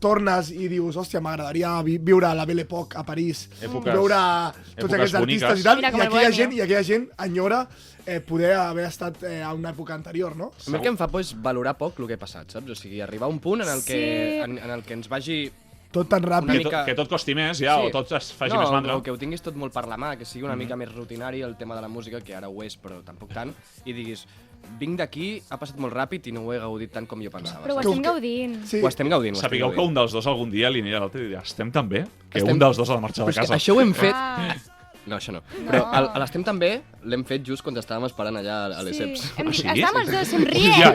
Speaker 11: tornes i dius, hòstia, m'agradaria viure la Belle Époque a París, veure tots aquests artistes i tal, i aquella gent enyora poder haver estat a una època anterior, no?
Speaker 7: A mi el que em fa por és valorar poc el que ha passat, saps? O sigui, arribar a un punt en el que ens vagi...
Speaker 11: Tot tan ràpid.
Speaker 8: Que tot costi més, ja, o tot es faci més mandra.
Speaker 7: No, que ho tinguis tot molt per la mà, que sigui una mica més rutinari el tema de la música, que ara ho és, però tampoc tant, i diguis, vinc d'aquí, ha passat molt ràpid i no ho he gaudit tant com jo pensava.
Speaker 10: Però ho estem gaudint.
Speaker 7: Ho estem gaudint.
Speaker 8: Sapigueu que un dels dos algun dia li anirà a l'altre i dirà, estem tan bé que un dels dos ha de marxar de casa.
Speaker 7: Això ho hem fet... No, això no. Però a l'Estem també l'hem fet just quan estàvem esperant allà a l'Esseps.
Speaker 10: Estàvem els dos somrient.
Speaker 8: Ja,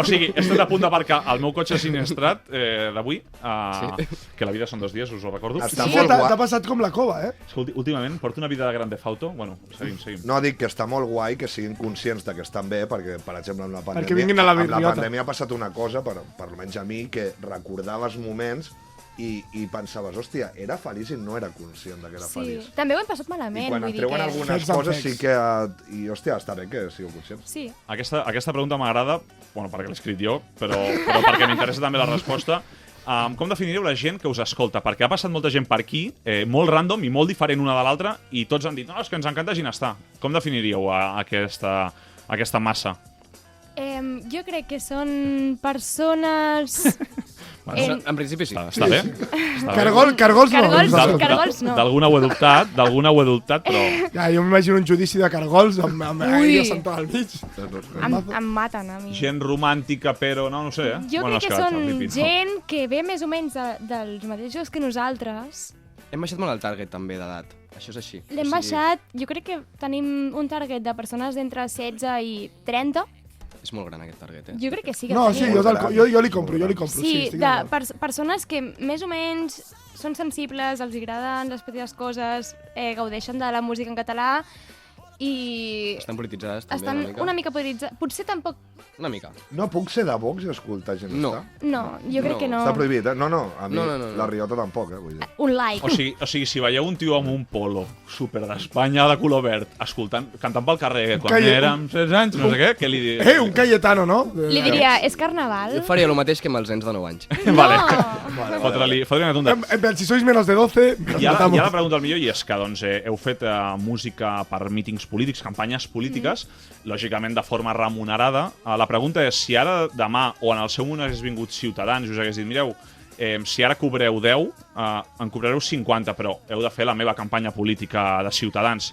Speaker 8: o sigui, he estat a punt d'aparcar el meu cotxe sinistrat d'avui, que la vida són 2 dies, us ho recordo.
Speaker 11: T'ha passat com la cova,
Speaker 8: Últimament porto una vida de Grand Theft Auto. Bueno, seguim.
Speaker 9: No, dic que està molt guai que siguin conscients de que estan bé, perquè, per exemple, amb la pandèmia,
Speaker 11: perquè vinguin a la
Speaker 9: pandèmia ha passat una cosa, per almenys a mi, que recordaves moments i pensaves, hòstia, era feliç i no era conscient que era feliç.
Speaker 10: També ho hem passat malament.
Speaker 9: I quan et treuen algunes coses sí que... I, hòstia, està bé que sigueu conscients.
Speaker 10: Sí.
Speaker 8: Aquesta pregunta m'agrada, bueno, perquè l'he escrit jo, però perquè m'interessa també la resposta. Com definiríeu la gent que us escolta? Perquè ha passat molta gent per aquí, molt random i molt diferent una de l'altra, i tots han dit, no, és que ens encanta Ginestar. Com definiríeu aquesta massa?
Speaker 10: Jo crec que són persones...
Speaker 7: En principi sí.
Speaker 8: Està bé.
Speaker 11: Cargols no.
Speaker 8: D'alguna ho he dubtat, però...
Speaker 11: Ja, jo m'imagino un judici de cargols amb ella sentada al mig.
Speaker 10: Em maten, a mi.
Speaker 8: Gent romàntica, però no sé,
Speaker 10: Jo crec que són gent que ve més o menys dels mateixos que nosaltres.
Speaker 7: Hem baixat molt el target també d'edat. Això és així.
Speaker 10: L'hem baixat, jo crec que tenim un target de persones d'entre 16 i 30.
Speaker 7: És molt gran aquest target,
Speaker 10: Jo crec que sí que
Speaker 11: no, sí, jo li compro.
Speaker 10: Sí, de persones que més o menys són sensibles, els agraden les petites coses, gaudeixen de la música en català i...
Speaker 7: Estan polititzades també
Speaker 10: estan una mica polititzades. Potser tampoc...
Speaker 7: Una mica.
Speaker 9: No puc ser de Vox i escoltar gent
Speaker 10: No, jo crec que no.
Speaker 9: Està prohibit, No, a mi la Riota tampoc, vull dir.
Speaker 10: Un like.
Speaker 8: O sigui, si veieu un tio amb un polo super d'Espanya de color verd, cantant pel carrer, quan érem 16 anys, no sé què li diria?
Speaker 11: Un Cayetano, no?
Speaker 10: Li diria, és carnaval?
Speaker 7: Jo faria el mateix que amb els nens de 9 anys.
Speaker 8: Vale. Fotri-li una tunda.
Speaker 11: Si sois menos de 12...
Speaker 8: Hi ha la pregunta al millor, i és que heu fet música per mítings polítics, campanyes polítiques, lògicament de forma remunerada. La pregunta és si ara, demà, o en el seu moment hagués vingut Ciutadans i us hagués dit, mireu, si ara cobreu 10, en cobrareu 50, però heu de fer la meva campanya política de Ciutadans.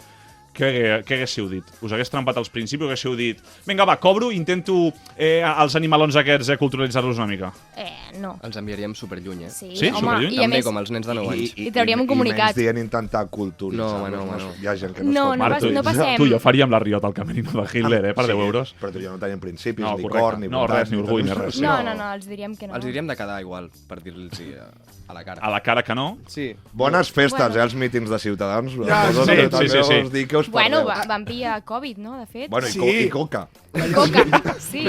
Speaker 8: Què haguéssiu dit? Us hagués trampat als principis o haguéssiu dit vinga, va, cobro i intento els animalons aquests culturalitzar-los una mica?
Speaker 10: No.
Speaker 7: Els enviaríem superlluny,
Speaker 10: Sí,
Speaker 8: superlluny?
Speaker 7: També com els nens de 9 anys.
Speaker 10: I trauríem un comunicat.
Speaker 9: I menys dient intentar culturitzar.
Speaker 7: No.
Speaker 9: Hi ha gent que no
Speaker 10: no passem.
Speaker 8: Tu i jo faríem la Riota al camerino de Hitler, per 10 euros.
Speaker 9: Però tu i jo no tenim principis, ni cor, ni
Speaker 8: no, res, ni orgull, ni res.
Speaker 10: No, els diríem que no.
Speaker 7: Els diríem de quedar igual, per dir-los a la cara.
Speaker 8: A la cara que no?
Speaker 7: Sí.
Speaker 9: Bones festes, els mítings de Ciutadans.
Speaker 8: Sí.
Speaker 10: Bueno, van pillar Covid, no, de fet?
Speaker 9: Bueno, i coca.
Speaker 10: Coca, sí.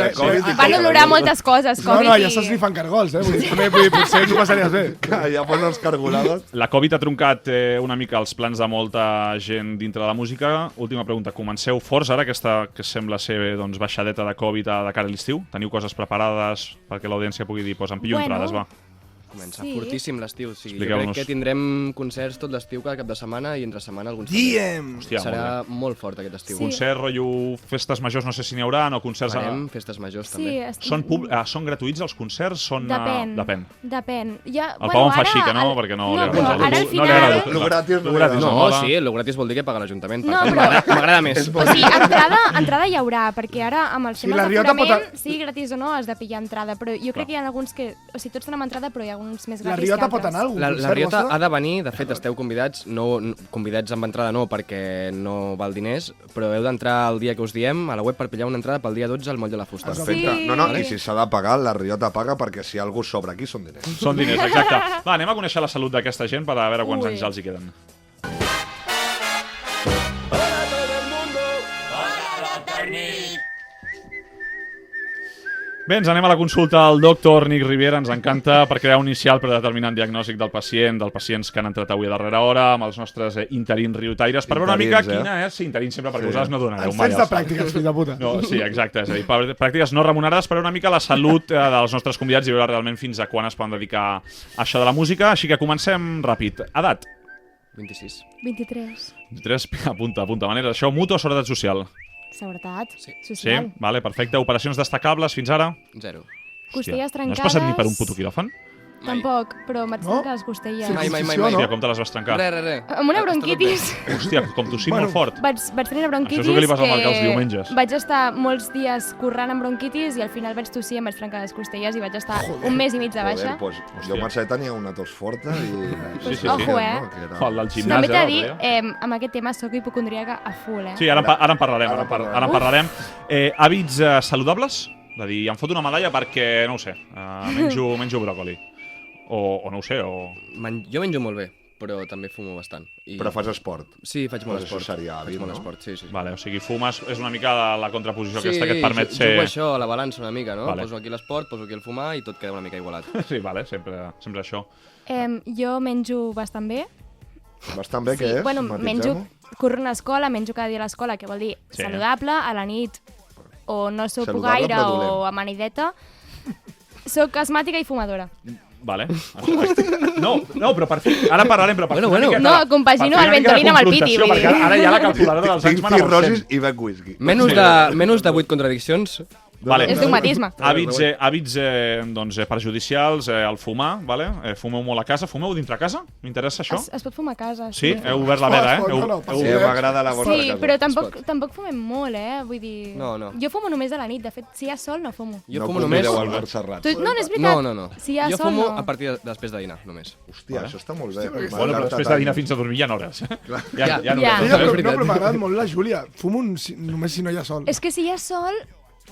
Speaker 10: Van olorar moltes coses, Covid.
Speaker 11: No, ja estàs rifant cargols, potser ens ho passaries bé.
Speaker 9: Ja posen els cargolades.
Speaker 8: La Covid ha truncat una mica els plans de molta gent dintre de la música. Última pregunta, comenceu forts ara, aquesta que sembla ser baixadeta de Covid de cara a l'estiu? Teniu coses preparades perquè l'audiència pugui dir, em pillo entrades, va?
Speaker 7: Comença fortíssim l'estiu. Jo crec que tindrem concerts tot l'estiu cada cap de setmana i entre setmana alguns
Speaker 8: Hòstia,
Speaker 7: serà molt fort aquest estiu.
Speaker 8: Concert, rotllo, festes majors, no sé si n'hi haurà, o concerts...
Speaker 7: Farem festes majors també.
Speaker 8: Són gratuïts els concerts?
Speaker 10: Depèn.
Speaker 8: El Pau em fa xica, no? Perquè no li
Speaker 10: agrada.
Speaker 9: Lo gratis no
Speaker 7: agrada. No, sí, lo gratis vol dir que paga l'Ajuntament. M'agrada més.
Speaker 10: O sigui, entrada hi haurà, perquè ara amb els temes d'aforament, sigui gratis o no, has de pillar entrada. Però jo crec que hi ha alguns que... O sigui, tots tenim entrada, però hi ha uns més gratis que altres.
Speaker 11: La Riota pot anar a algun concert?
Speaker 7: La Riota ha de venir, de fet esteu convidats, convidats amb entrada no, perquè no val diners, però heu d'entrar el dia que us diem a la web per pillar una entrada pel dia 12 al Moll de la Fusta.
Speaker 9: Perfecte. No, i si s'ha de pagar, la Riota paga, perquè si algú sobra aquí són diners.
Speaker 8: Són diners, exacte. Va, anem a conèixer la salut d'aquesta gent per a veure quants anys els hi queden. Bé, ens anem a la consulta del doctor Nick Riviera. Ens encanta per crear un inicial predeterminant diagnòstic del pacient, dels pacients que han entrat avui a darrera hora, amb els nostres interins riutaires, per veure una mica quina és... Sí, interins sempre, perquè vosaltres no donareu mai.
Speaker 11: Ens fets de pràctiques, fill de puta.
Speaker 8: No, sí, exacte. És a dir, pràctiques no remunerades, per una mica la salut dels nostres convidats i veure realment fins a quan es poden dedicar a això de la música. Així que comencem ràpid. Edat?
Speaker 7: 26.
Speaker 10: 23.
Speaker 8: 23, apunta. Manera d'això, mutu o seguretat social?
Speaker 10: Seguretat.
Speaker 8: Sí,
Speaker 10: Social.
Speaker 8: vale, perfecte. Operacions destacables fins ara?
Speaker 7: 0.
Speaker 10: Costelles trencades.
Speaker 8: No has passat ni per un puto quiròfan?
Speaker 10: Tampoc, però m'haig trencat les costelles.
Speaker 7: Mai.
Speaker 8: Hòstia, com te les vas trencar?
Speaker 7: Re.
Speaker 10: Amb una bronquitis.
Speaker 8: Hòstia, com tossir molt fort.
Speaker 10: Vaig tenir una bronquitis
Speaker 8: Això és el que li passa al Marc els diumenges.
Speaker 10: vaig estar molts dies currant amb bronquitis i al final vaig tossir i em vaig trencar les costelles i vaig estar un mes i mig de baixa.
Speaker 9: Pues, jo a Mercè tenia una tos forta i...
Speaker 8: Sí.
Speaker 10: Ojo,
Speaker 8: Del gimnàs,
Speaker 10: també t'he de dir, amb aquest tema soc hipocondríaca a full,
Speaker 8: Sí, ara en parlarem. Hàbits saludables? De dir, em foto una medalla perquè, no ho sé, menjo bròcoli. O no ho sé, o...
Speaker 7: Jo menjo molt bé, però també fumo bastant.
Speaker 9: Però fas esport?
Speaker 7: Sí, faig molt esport.
Speaker 9: Això seria hàbit, no?
Speaker 7: Faig molt esport, sí.
Speaker 8: Vale, o sigui, fumes és una mica la contraposició aquesta que et permet ser...
Speaker 7: Jugo això, a la balança una mica, no?
Speaker 8: Vale.
Speaker 7: Poso aquí l'esport, poso aquí el fumar i tot queda una mica igualat.
Speaker 8: Sí, vale, sempre això.
Speaker 10: Jo menjo bastant bé.
Speaker 9: Bastant bé, què és?
Speaker 10: Bueno, menjo, corro a l'escola, menjo cada dia a l'escola, que vol dir saludable, a la nit o no sopo gaire o amanideta. Soc asmàtica i fumadora.
Speaker 8: Vale. No, però per fi... Ara parlarem, però per fi...
Speaker 7: Bueno.
Speaker 10: No, compagino el Ventolin amb el piti.
Speaker 8: Perquè ara ja la calculadora dels anys
Speaker 9: Tinc cirrosis i bec whisky.
Speaker 7: Menys de 8 contradiccions.
Speaker 8: Vale.
Speaker 10: És dogmatisme.
Speaker 8: Hàbits perjudicials, el fumar, vale? Fumeu molt a casa. Fumeu dintre casa? M'interessa això?
Speaker 10: Es pot fumar a casa.
Speaker 8: Sí? Heu obert la veda,
Speaker 9: Sí, m'agrada la vostra casa.
Speaker 10: Sí, però tampoc fumem molt, Vull dir...
Speaker 7: No.
Speaker 10: Jo fumo només a la nit. De fet, si hi ha sol, no fumo.
Speaker 7: Jo fumo només...
Speaker 10: No és veritat.
Speaker 7: No.
Speaker 10: Si hi ha
Speaker 7: jo
Speaker 10: sol,
Speaker 7: fumo
Speaker 10: no.
Speaker 7: a partir després de dinar, només.
Speaker 9: Hòstia, això està molt bé.
Speaker 8: Bueno, però després de dinar fins a dormir hi ha hores.
Speaker 10: Ja.
Speaker 11: No, però m'ha agradat molt la Júlia. Fumo només si no hi ha sol.
Speaker 10: És que si hi ha sol,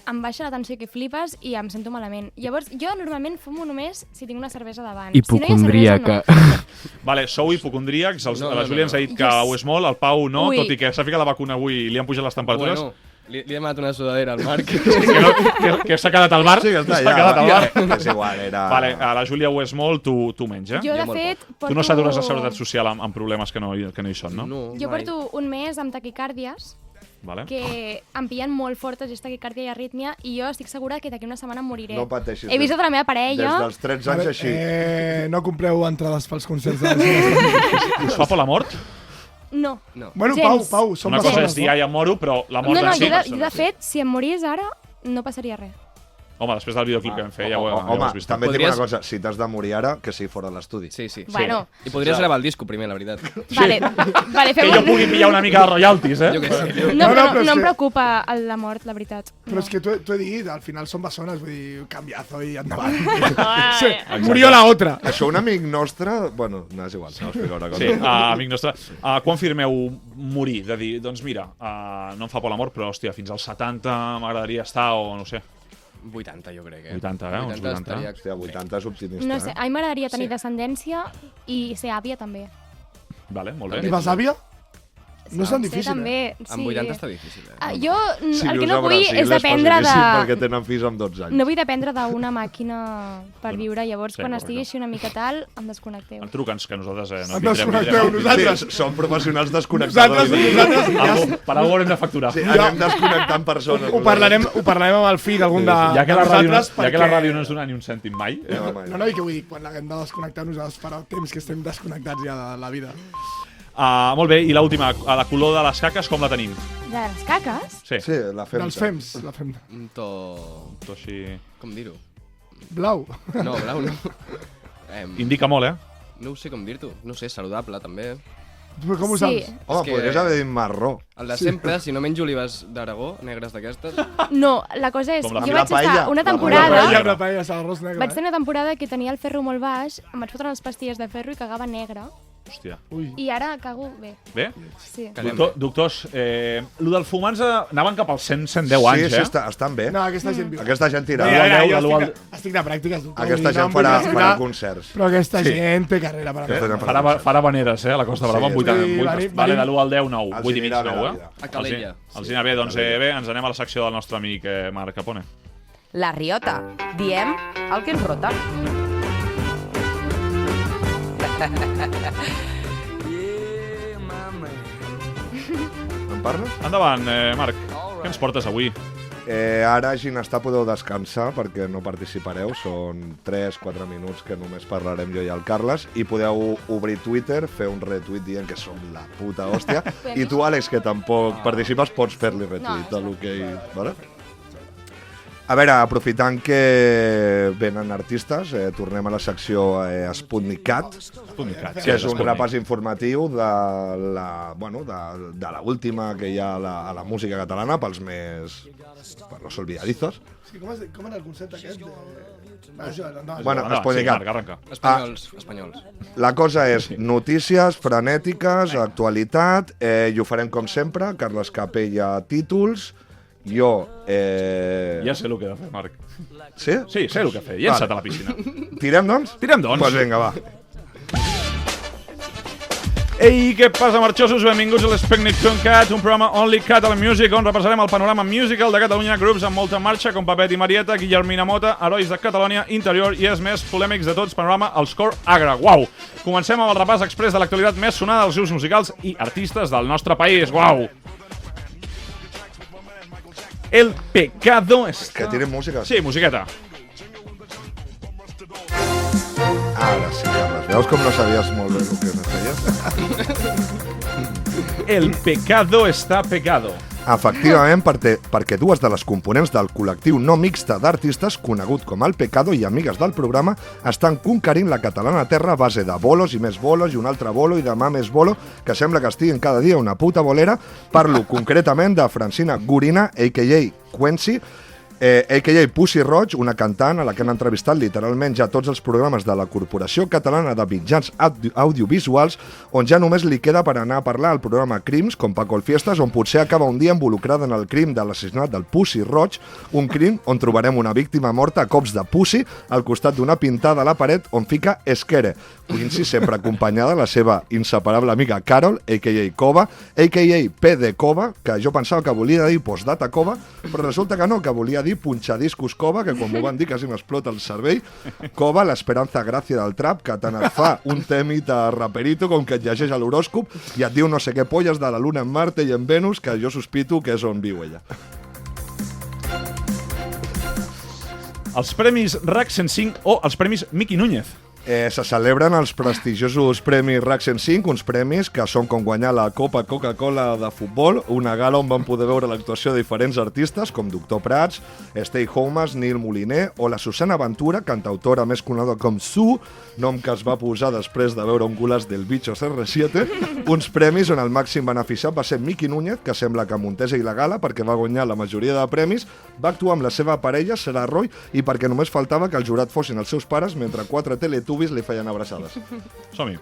Speaker 10: em baixa la tensió que flipes i em sento malament. Llavors, jo normalment fumo només si tinc una cervesa davant.
Speaker 7: Hipocondríaca.
Speaker 10: Si no hi ha cervesa, no.
Speaker 8: Vale, sou hipocondríacs. La Júlia ens ha dit que ho és molt, el Pau no, tot i que s'ha ficat la vacuna avui i li han pujat les temperatures.
Speaker 7: Bueno, li he demanat una sudadera al Marc.
Speaker 8: Que s'ha quedat al bar.
Speaker 9: Sí, que està allà. És igual, era...
Speaker 8: Vale, la Júlia ho és molt, tu menys,
Speaker 10: Jo, de fet, porto...
Speaker 8: Tu no satures la seguretat social amb problemes que no hi són, no?
Speaker 10: Jo porto un mes amb taquicàrdies, que em pillen molt fortes, és taquicàrdia i arrítmia, i jo estic segura que d'aquí una setmana moriré.
Speaker 9: No pateixis.
Speaker 10: He vist tota la meva parella...
Speaker 9: Des dels 13 anys així.
Speaker 11: No compreu entrades pels concerts de la
Speaker 8: Us fa por la mort?
Speaker 10: No.
Speaker 11: Bueno,
Speaker 10: gens.
Speaker 11: Pau, som
Speaker 8: una cosa és dir, ja moro, però la mort en si...
Speaker 10: Jo de fet, si em morís ara, no passaria res.
Speaker 8: Home, després del videoclip que vam fer, ja ho has vist.
Speaker 9: També et dic una cosa, si t'has de morir ara, que sigui fora de l'estudi.
Speaker 7: Sí.
Speaker 10: Bueno.
Speaker 7: I podries gravar el disco primer, la veritat.
Speaker 10: Vale,
Speaker 8: que jo pugui pillar una mica de royalties,
Speaker 7: Jo què sé.
Speaker 10: No em preocupa la mort, la veritat.
Speaker 11: Però és que t'ho he dit, al final són bessones, vull dir, canviazo i endavant. Murió la otra.
Speaker 9: Això un amic nostre... Bueno, no és igual, no explico una cosa.
Speaker 8: Sí, amic nostre. Quan firmeu morir? De dir, doncs mira, no em fa por la mort, però hòstia, fins als 70 m'agradaria estar o no sé.
Speaker 7: 80, jo crec,
Speaker 8: 80, uns 80.
Speaker 9: Hòstia, 80 és optimista.
Speaker 10: No sé, a mi m'agradaria tenir descendència i ser àvia també.
Speaker 8: Vale, molt bé.
Speaker 11: I vas àvia? No és tan difícil,
Speaker 10: també, sí.
Speaker 7: Amb 80 està difícil,
Speaker 10: Jo el que no vull és dependre de...
Speaker 9: perquè tenen fills amb 12 anys.
Speaker 10: No vull dependre d'una màquina per viure, llavors quan estigui així una mica tal, em desconnecteu.
Speaker 8: Truca'ns, que nosaltres no
Speaker 11: em desconnecteu, nosaltres.
Speaker 9: Som professionals desconnectadors.
Speaker 8: Per algú haurem de facturar.
Speaker 9: Sí, anem desconnectant persones.
Speaker 11: Ho parlarem amb el fill d'algun de
Speaker 8: nosaltres. Ja que la ràdio no ens dona ni un cèntim mai.
Speaker 11: No, i què vull dir, quan l'haguem de desconnectar nosaltres farà temps que estem desconnectats ja de la vida.
Speaker 8: Molt bé, i l'última, la color de les caques com la tenim?
Speaker 10: De les caques?
Speaker 8: Sí,
Speaker 9: la femta.
Speaker 11: Dels fems, la femta.
Speaker 7: Un to
Speaker 8: així...
Speaker 7: Com dir-ho?
Speaker 11: Blau.
Speaker 7: No, blau no.
Speaker 8: Indica molt,
Speaker 7: No sé com dir-t'ho. No sé, saludable, també.
Speaker 11: Però com ho saps?
Speaker 9: Home, podries haver dit marró.
Speaker 7: El de sempre, si no menjo olives d'Aragó, negres d'aquestes...
Speaker 10: No, la cosa és,
Speaker 8: jo
Speaker 10: vaig estar una temporada...
Speaker 11: Vaig
Speaker 10: tenir una temporada que tenia el ferro molt baix, em vaig fotre unes pastilles de ferro i cagava negre.
Speaker 8: Hòstia.
Speaker 10: I ara cago bé.
Speaker 8: Bé?
Speaker 10: Sí.
Speaker 8: Doctors, lo del fumar anaven cap als 110 anys,
Speaker 9: Sí, estan bé.
Speaker 11: No, aquesta gent viu.
Speaker 9: Aquesta gent tira.
Speaker 11: Estic de pràctiques.
Speaker 9: Aquesta gent farà concerts.
Speaker 11: Però aquesta gent té carrera per
Speaker 8: a farà habaneres, a la Costa Brava, amb 88. Vale, de l'1 al 10, 9. 8 i mig, 9,
Speaker 7: A Calella.
Speaker 8: Els anirà bé, doncs bé, ens anem a la secció del nostre amic Marc Capone.
Speaker 12: La Riota. Diem el que ens rota.
Speaker 9: Em parles?
Speaker 8: Endavant, Marc. Què ens portes avui?
Speaker 9: Ara, Ginestar, podeu descansar perquè no participareu. Són 3-4 minuts que només parlarem jo i el Carles. I podeu obrir Twitter, fer un retweet dient que som la puta hòstia. I tu, Àlex, que tampoc participes, pots fer-li retweet de lo que... Vale? A veure, aprofitant que venen artistes, tornem a la secció Sputnik Cat, que és un repàs informatiu de la última que hi ha a la música catalana pels los olvidadizos.
Speaker 11: Sí, com era el concepte aquest?
Speaker 9: Bueno, Sputnik Cat.
Speaker 8: Arranca.
Speaker 7: Espanyols.
Speaker 9: La cosa és notícies frenètiques, actualitat, i ho farem com sempre. Carles Capella, títols. Jo...
Speaker 8: Ja sé el que he de fer, Marc.
Speaker 9: Sí?
Speaker 8: Sí, sé el que fer. Llença't a la piscina.
Speaker 9: Tirem, doncs?
Speaker 8: Tirem, doncs.
Speaker 9: Doncs vinga, va.
Speaker 8: Ei, què passa, marxosos? Benvinguts a l'Sputnik Cat, un programa Only Catalan Music, on repassarem el panorama musical de Catalunya, grups amb molta marxa, com Papet i Marieta, Guillermina Mota, Herois de Catalunya, Interior i és més polèmics de tots, panorama El Score Agra. Uau! Comencem amb el repàs express de l'actualitat més sonada dels grups musicals i artistes del nostre país. Uau! El pecado está...
Speaker 9: Que tiren música.
Speaker 8: Sí, musiqueta.
Speaker 9: Ara sí, Carles. Veus com no sabies molt bé el que feies?
Speaker 8: El pecado está pecado.
Speaker 9: Efectivament, perquè dues de les components del col·lectiu no mixta d'artistes, conegut com El Pecado i amigues del programa, estan conquerint la catalana terra a base de bolos i més bolos i un altre bolo i demà més bolo, que sembla que estiguin cada dia una puta bolera. Parlo concretament de Francina Gorina, a.k.a. Quency, a.k.a. Pussy Roig, una cantant a la que han entrevistat literalment ja tots els programes de la Corporació Catalana de Mitjans Audiovisuals, on ja només li queda per anar a parlar al programa Crims, com Paco el Fiestas, on potser acaba un dia involucrada en el crim de l'assassinat del Pussy Roig, un crim on trobarem una víctima morta a cops de Pussy al costat d'una pintada a la paret on fica Esquere. Quincy sempre acompanyada de la seva inseparable amiga Carol, a.k.a. Cova, a.k.a. P de Cova, que jo pensava que volia dir postdata Cova, però resulta que no, que volia dir punxadiscos Cova, que quan m'ho van dir quasi m'explota el cervell. Cova, l'esperança gràcia del trap, que tant et fa un temita raperito com que et llegeix a l'horòscop i et diu no sé què polles de la Luna en Marte i en Venus, que jo sospito que és on viu ella.
Speaker 8: Els Premis RAC 105 o els Premis Miqui Núñez.
Speaker 9: Se celebren els prestigiosos Premis RAC 105, uns premis que són com guanyar la Copa Coca-Cola de futbol, una gala on van poder veure l'actuació de diferents artistes com Doctor Prats, Stay Homes, Nil Moliner o la Susana Ventura, cantautora més coneguda com Su, nom que es va posar després de veure un gulaç del Bichos R7, uns premis on el màxim beneficiat va ser Miqui Núñez, que sembla que Montesa i la gala perquè va guanyar la majoria de premis, va actuar amb la seva parella, Sara Roy, i perquè només faltava que el jurat fossin els seus pares mentre 4 teletubbies li feien abraçades.
Speaker 8: Som-hi.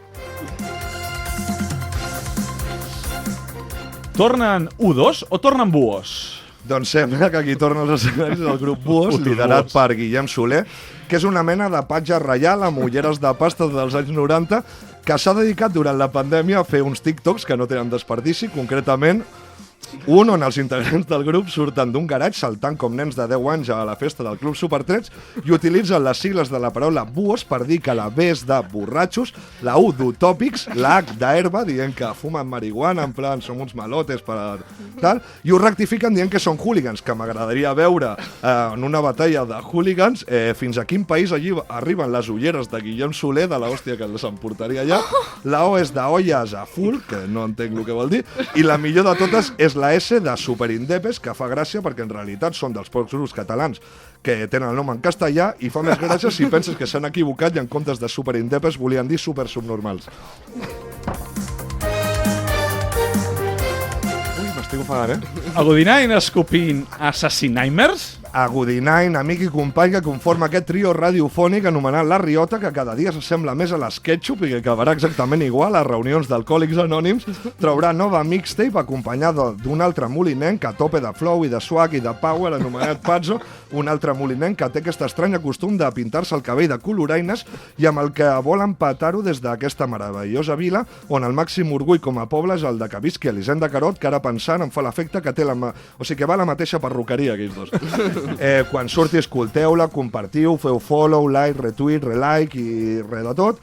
Speaker 8: Tornen U2 o tornen Buos?
Speaker 9: Doncs sembla que aquí torna els escenaris del grup Buos, liderat per Guillem Soler, que és una mena de patge reial amb ulleres de pasta dels anys 90, que s'ha dedicat durant la pandèmia a fer uns TikToks que no tenen desperdici, concretament un on els integrants del grup surten d'un garatge saltant com nens de 10 anys a la festa del Club Supertrets i utilitzen les sigles de la paraula Buos per dir que la B és de borratxos, la U d'utòpics, la H d'herba, dient que fumen marihuana, en plan som uns malotes per tal, i ho rectifiquen dient que són hooligans, que m'agradaria veure en una batalla de hooligans fins a quin país allí arriben les ulleres de Guillem Soler, de l'hòstia que les emportaria allà. La O és d'olles a full, que no entenc el que vol dir, i la millor de totes és la S de Superindepes, que fa gràcia perquè en realitat són dels pocs grups catalans que tenen el nom en castellà i fa més gràcia si penses que s'han equivocat i en comptes de Superindepes volien dir Super Subnormals. Ui, m'estic ofegant,
Speaker 8: Agudinain escopint Assassinimers?
Speaker 9: Agudinain, amic i company que conforma aquest trio radiofònic anomenat La Riota, que cada dia s'assembla més a l'Sketchup i que acabarà exactament igual a reunions d'alcohòlics anònims, traurà nova mixtape acompanyada d'un altre molinenc a tope de flow i de swag i de power anomenat Pazzo, un altre molinenc que té aquest estrany costum de pintar-se el cabell de coloraines i amb el que vol empatar-ho des d'aquesta meravellosa vila on el màxim orgull com a poble és el de que visqui Elisenda Carot, que ara pensant em fa l'efecte que té que va a la mateixa perruqueria, aquells dos. Quan surti, escolteu-la, compartiu, feu follow, like, retweet, relike i res de tot,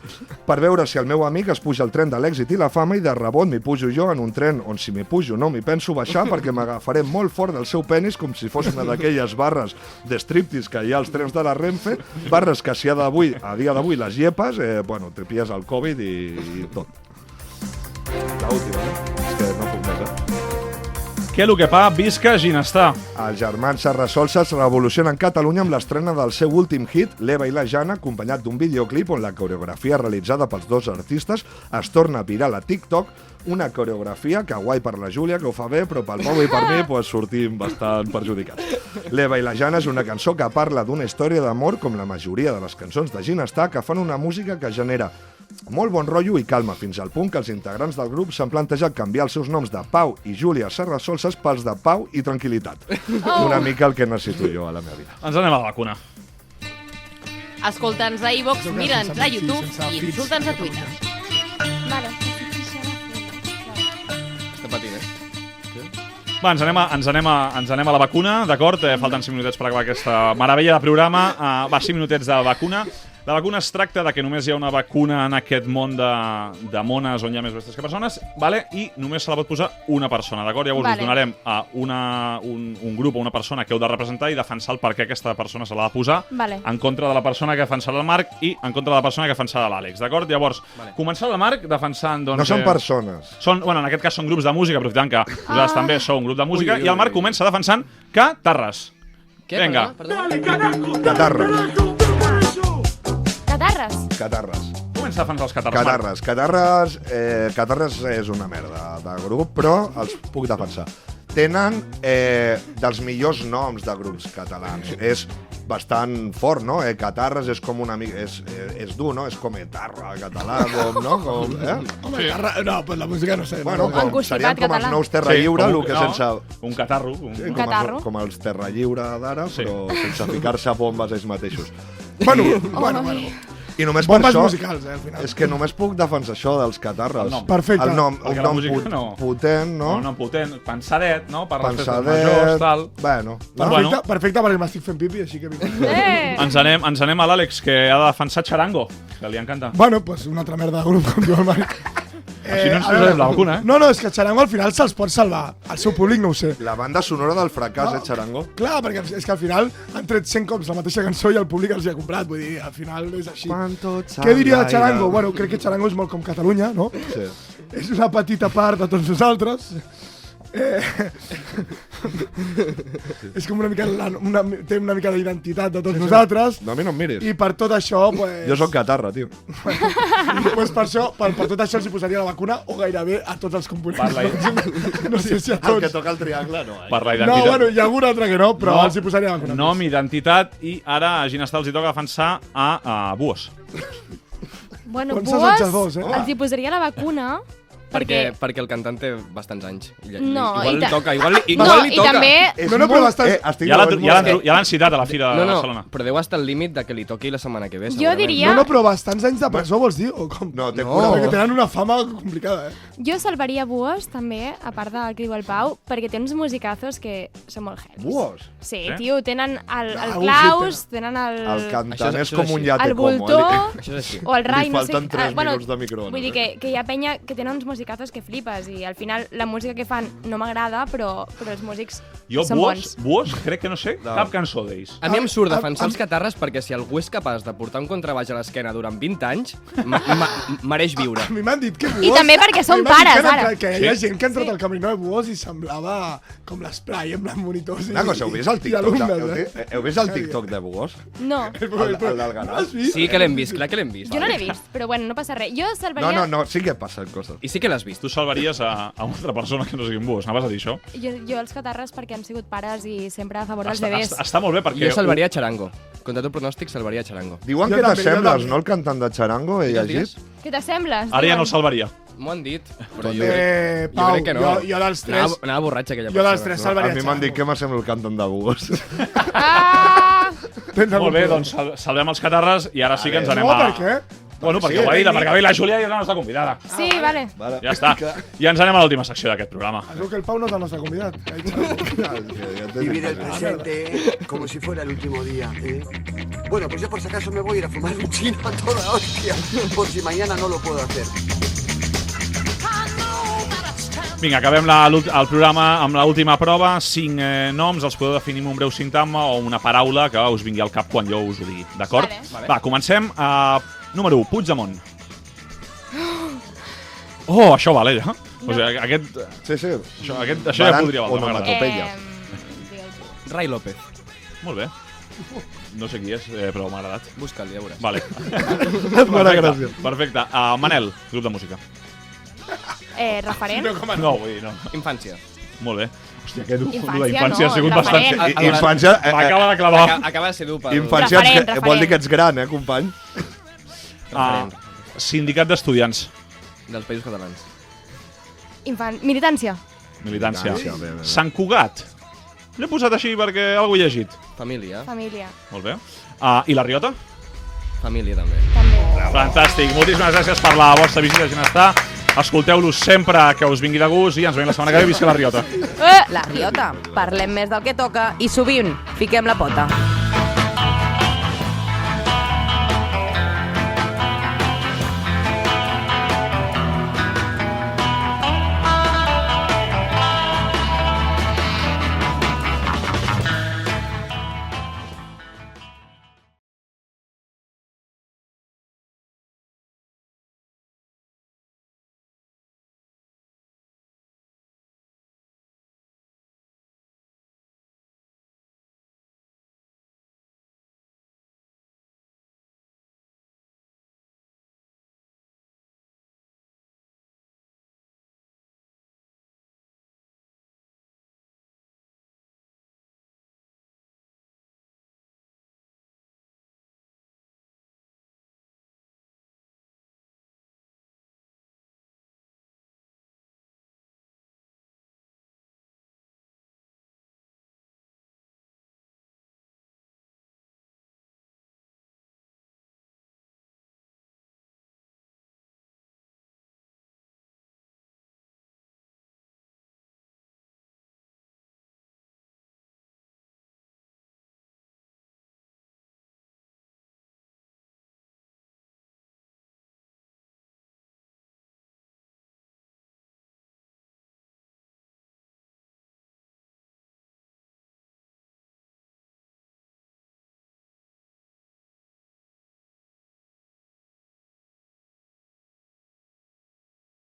Speaker 9: per veure si el meu amic es puja al tren de l'èxit i la fama i de rebot m'hi pujo jo en un tren on si m'hi pujo no m'hi penso baixar perquè m'agafaré molt fort del seu penis com si fos una d'aquelles barres de striptease que hi ha als trens de la Renfe, barres que si a dia d'avui les llepes, te pilles el Covid i tot. L'última, és que no puc més,
Speaker 8: Què el que fa visca Ginestar?
Speaker 9: Els germans Serrasolsa es revolucionen Catalunya amb l'estrena del seu últim hit, l'Eva i la Jana, acompanyat d'un videoclip on la coreografia realitzada pels dos artistes es torna viral a TikTok, una coreografia que guai per la Júlia, que ho fa bé, però pel Pau i per mi sortim bastant perjudicats. L'Eva i la Jana és una cançó que parla d'una història d'amor com la majoria de les cançons de Ginestar que fan una música que genera molt bon rotllo i calma, fins al punt que els integrants del grup s'han plantejat canviar els seus noms de Pau i Júlia Serrasolses pels de Pau i Tranquilitat. Una mica el que necessito jo a la meva vida.
Speaker 8: Ens anem a la vacuna.
Speaker 12: Escolta'ns a iVox, mira'ns a YouTube i insulta'ns a Twitter.
Speaker 10: Vale.
Speaker 7: Està patint,
Speaker 8: Va, ens anem a la vacuna, d'acord? Falten 5 minutets per acabar aquesta meravella de programa. 5 minutets de vacuna. La vacuna es tracta de que només hi ha una vacuna en aquest món de mones on hi ha més bèsties que persones, vale? I només se la pot posar una persona, d'acord? Llavors us donarem a un grup o una persona que heu de representar i defensar el per què aquesta persona se l'ha de posar en contra de la persona que defensarà el Marc i en contra de la persona que defensarà l'Àlex, d'acord? Llavors, començarà el Marc defensant...
Speaker 9: No són persones.
Speaker 8: En aquest cas són grups de música, aprofitant que vosaltres també sou un grup de música, i el Marc comença defensant Catarres. Vinga.
Speaker 9: Catarres.
Speaker 10: Catarres.
Speaker 8: Comença a defensar els catarres.
Speaker 9: Catarres és una merda de grup, però els puc defensar. Tenen dels millors noms de grups catalans. És bastant fort, no? Catarres és com una mica... És dur, no? És com etarra català, no?
Speaker 11: Home, no, pues la música no sé.
Speaker 9: Bueno, serien com els nous Terra Lliure, el que sense...
Speaker 8: Un catarro.
Speaker 10: Un catarro.
Speaker 9: Com els Terra Lliure d'ara, però sense ficar-se a bombes ells mateixos. Bueno. I només per això,
Speaker 11: musicals, al final.
Speaker 9: És que només puc defensar això dels catarres.
Speaker 11: Perfecte.
Speaker 9: Un nom potent, no?
Speaker 8: Un nom potent, pensadet, no? Per les festes majors, tal.
Speaker 9: Bueno.
Speaker 11: Perfecte, perquè m'estic fent pipi, així que...
Speaker 8: Ens anem a l'Àlex, que ha de defensar Charango, que li encanta.
Speaker 11: Bueno, pues una altra merda de grup, com diu el Marc.
Speaker 8: Així no ens posarem la vacuna,
Speaker 11: No, és que Charango al final se'ls pot salvar. El seu públic no ho sé.
Speaker 9: La banda sonora del fracàs, Charango?
Speaker 11: Clar, perquè és que al final han tret 100 cops la mateixa cançó i el públic els hi ha comprat. Vull dir, al final és així. Què diria de Charango? Bueno, crec que Charango és molt com Catalunya, no?
Speaker 9: Sí.
Speaker 11: És una petita part de tots nosaltres. És com una mica té una mica d'identitat de tots nosaltres.
Speaker 9: No, a mi no em miris.
Speaker 11: I per tot això, pues...
Speaker 9: Jo soc catarra, tio.
Speaker 11: Pues per això, per tot això els hi posaria la vacuna o gairebé a tots els components. No sé si a tots.
Speaker 9: El que toca el triangle, no.
Speaker 8: Per la identitat.
Speaker 11: No, bueno, hi ha algun altre que no, però els hi posaria la vacuna.
Speaker 8: Nom, identitat, i ara a Ginestar els hi toca defensar a Buos.
Speaker 10: Bueno, Buos els hi posaria la vacuna...
Speaker 7: Perquè el cantant té bastants anys.
Speaker 10: Igual
Speaker 7: li toca. Igual li
Speaker 10: i
Speaker 7: toca.
Speaker 10: també...
Speaker 11: però bastant...
Speaker 8: Ja l'han citat a la Fira de Barcelona.
Speaker 7: Però deu estar al límit de que li toqui la setmana que ve.
Speaker 10: Jo diria...
Speaker 11: No, però bastants anys de presó, vols dir? O com?
Speaker 9: No,
Speaker 11: perquè tenen una fama complicada,
Speaker 10: Jo salvaria Buos, també, a part del que diu el Pau, perquè té uns musicazos que són molt heavies.
Speaker 9: Buos?
Speaker 10: Sí, tio, tenen el Klaus, tenen el...
Speaker 9: El cantant és com un llate
Speaker 10: el
Speaker 9: como.
Speaker 10: Voltor, o el Rai,
Speaker 9: no sé. Li falten 3 minuts de microones.
Speaker 10: Vull dir que hi ha penya que tenen uns musicazos que flipes i al final la música que fan no m'agrada, però els músics són bons.
Speaker 8: Buos, crec que no sé cap cançó d'ells.
Speaker 7: A mi em surt defensar els catarres perquè si algú és capaç de portar un contrabaix a l'esquena durant 20 anys, mereix viure.
Speaker 11: A mi m'han dit que Buos...
Speaker 10: I també perquè són pares, ara.
Speaker 11: Que hi ha gent que ha entrat al camerino de Buos i semblava com l'Spray amb les monitors.
Speaker 9: Una cosa, heu vist el TikTok? Heu vist el TikTok de Buos?
Speaker 10: No.
Speaker 9: El del Ganal?
Speaker 7: Sí que l'hem vist, clar que l'hem vist.
Speaker 10: Jo no l'he vist, però bueno, no passa res. Jo salvaria...
Speaker 9: No, sí que passen coses.
Speaker 7: I sí que l'has vist.
Speaker 8: Tu salvaries a una altra persona que no sigui un Buos. Anaves a dir això?
Speaker 10: Jo els catarres perquè han sigut pares i sempre a favor dels bebès.
Speaker 8: Està molt bé perquè...
Speaker 7: Jo salvaria Charango. Contra tot pronòstic, salvaria Charango.
Speaker 9: Diuen que t'assembles, no, el cantant de Charango? He llegit?
Speaker 10: Que t'assembles?
Speaker 8: Ara ja no el salvaria.
Speaker 7: M'ho han dit, però
Speaker 11: Pau,
Speaker 7: crec que no.
Speaker 11: Jo dels tres...
Speaker 7: Anava borratxa aquella
Speaker 11: persona. Jo dels tres salvaria
Speaker 9: A mi m'han dit que m'assembla el cantant de Buos.
Speaker 8: Molt bé, doncs salvem els catarres i ara sí que ens anem a...
Speaker 11: No, per què?
Speaker 8: Bueno, perquè ho ha dit, perquè la Júlia és la nostra convidada.
Speaker 10: Sí, vale.
Speaker 8: Ja està. I ens anem a l'última secció d'aquest programa.
Speaker 11: Es veu que el Pau no és el nostre convidat.
Speaker 6: Vivir el presente como si fuera el último día. Bueno, pues yo por si acaso me voy a ir a fumar un chino a toda hostia, por si mañana no lo puedo hacer.
Speaker 8: Vinga, acabem el programa amb l'última prova. 5 noms, els podeu definir amb un breu sintagma o una paraula que us vingui al cap quan jo us ho digui, d'acord?
Speaker 12: Vale.
Speaker 8: Va, comencem. Número 1, Puigdemont. Oh, això val, ella. O sigui, aquest...
Speaker 9: Sí, sí.
Speaker 8: Això ja podria valer.
Speaker 9: Onomatopeia.
Speaker 7: Rai López.
Speaker 8: Molt bé. No sé qui és, però m'ha agradat.
Speaker 7: Busca'l, ja veuràs.
Speaker 8: Vale.
Speaker 9: Farà gràcia.
Speaker 8: Perfecte. Manel, grup de música.
Speaker 10: Referent?
Speaker 8: No, vull dir, no.
Speaker 7: Infància.
Speaker 8: Molt bé. Hòstia, que dur.
Speaker 10: Infància,
Speaker 8: La infància
Speaker 10: no,
Speaker 8: ha sigut
Speaker 10: referent.
Speaker 8: bastant...
Speaker 9: Infància...
Speaker 8: M'acaba de clavar.
Speaker 7: Acaba de ser dur pel...
Speaker 9: Infància
Speaker 10: Referent.
Speaker 9: vol dir que ets gran, company?
Speaker 8: Sindicat d'estudiants.
Speaker 7: Dels Països Catalans.
Speaker 10: Militància.
Speaker 8: Militància.
Speaker 9: Bé.
Speaker 8: Sant Cugat. L'he posat així perquè algú he llegit.
Speaker 7: Família.
Speaker 10: Família.
Speaker 8: Molt bé. I la Riota?
Speaker 7: Família, també.
Speaker 8: Fantàstic. Moltíssimes gràcies per la vostra visita, Ginestar. Escolteu-los sempre que us vingui de gust i ens veiem la setmana que ve. Visca la Riota.
Speaker 12: La Riota. Parlem més del que toca i sovint fiquem la pota.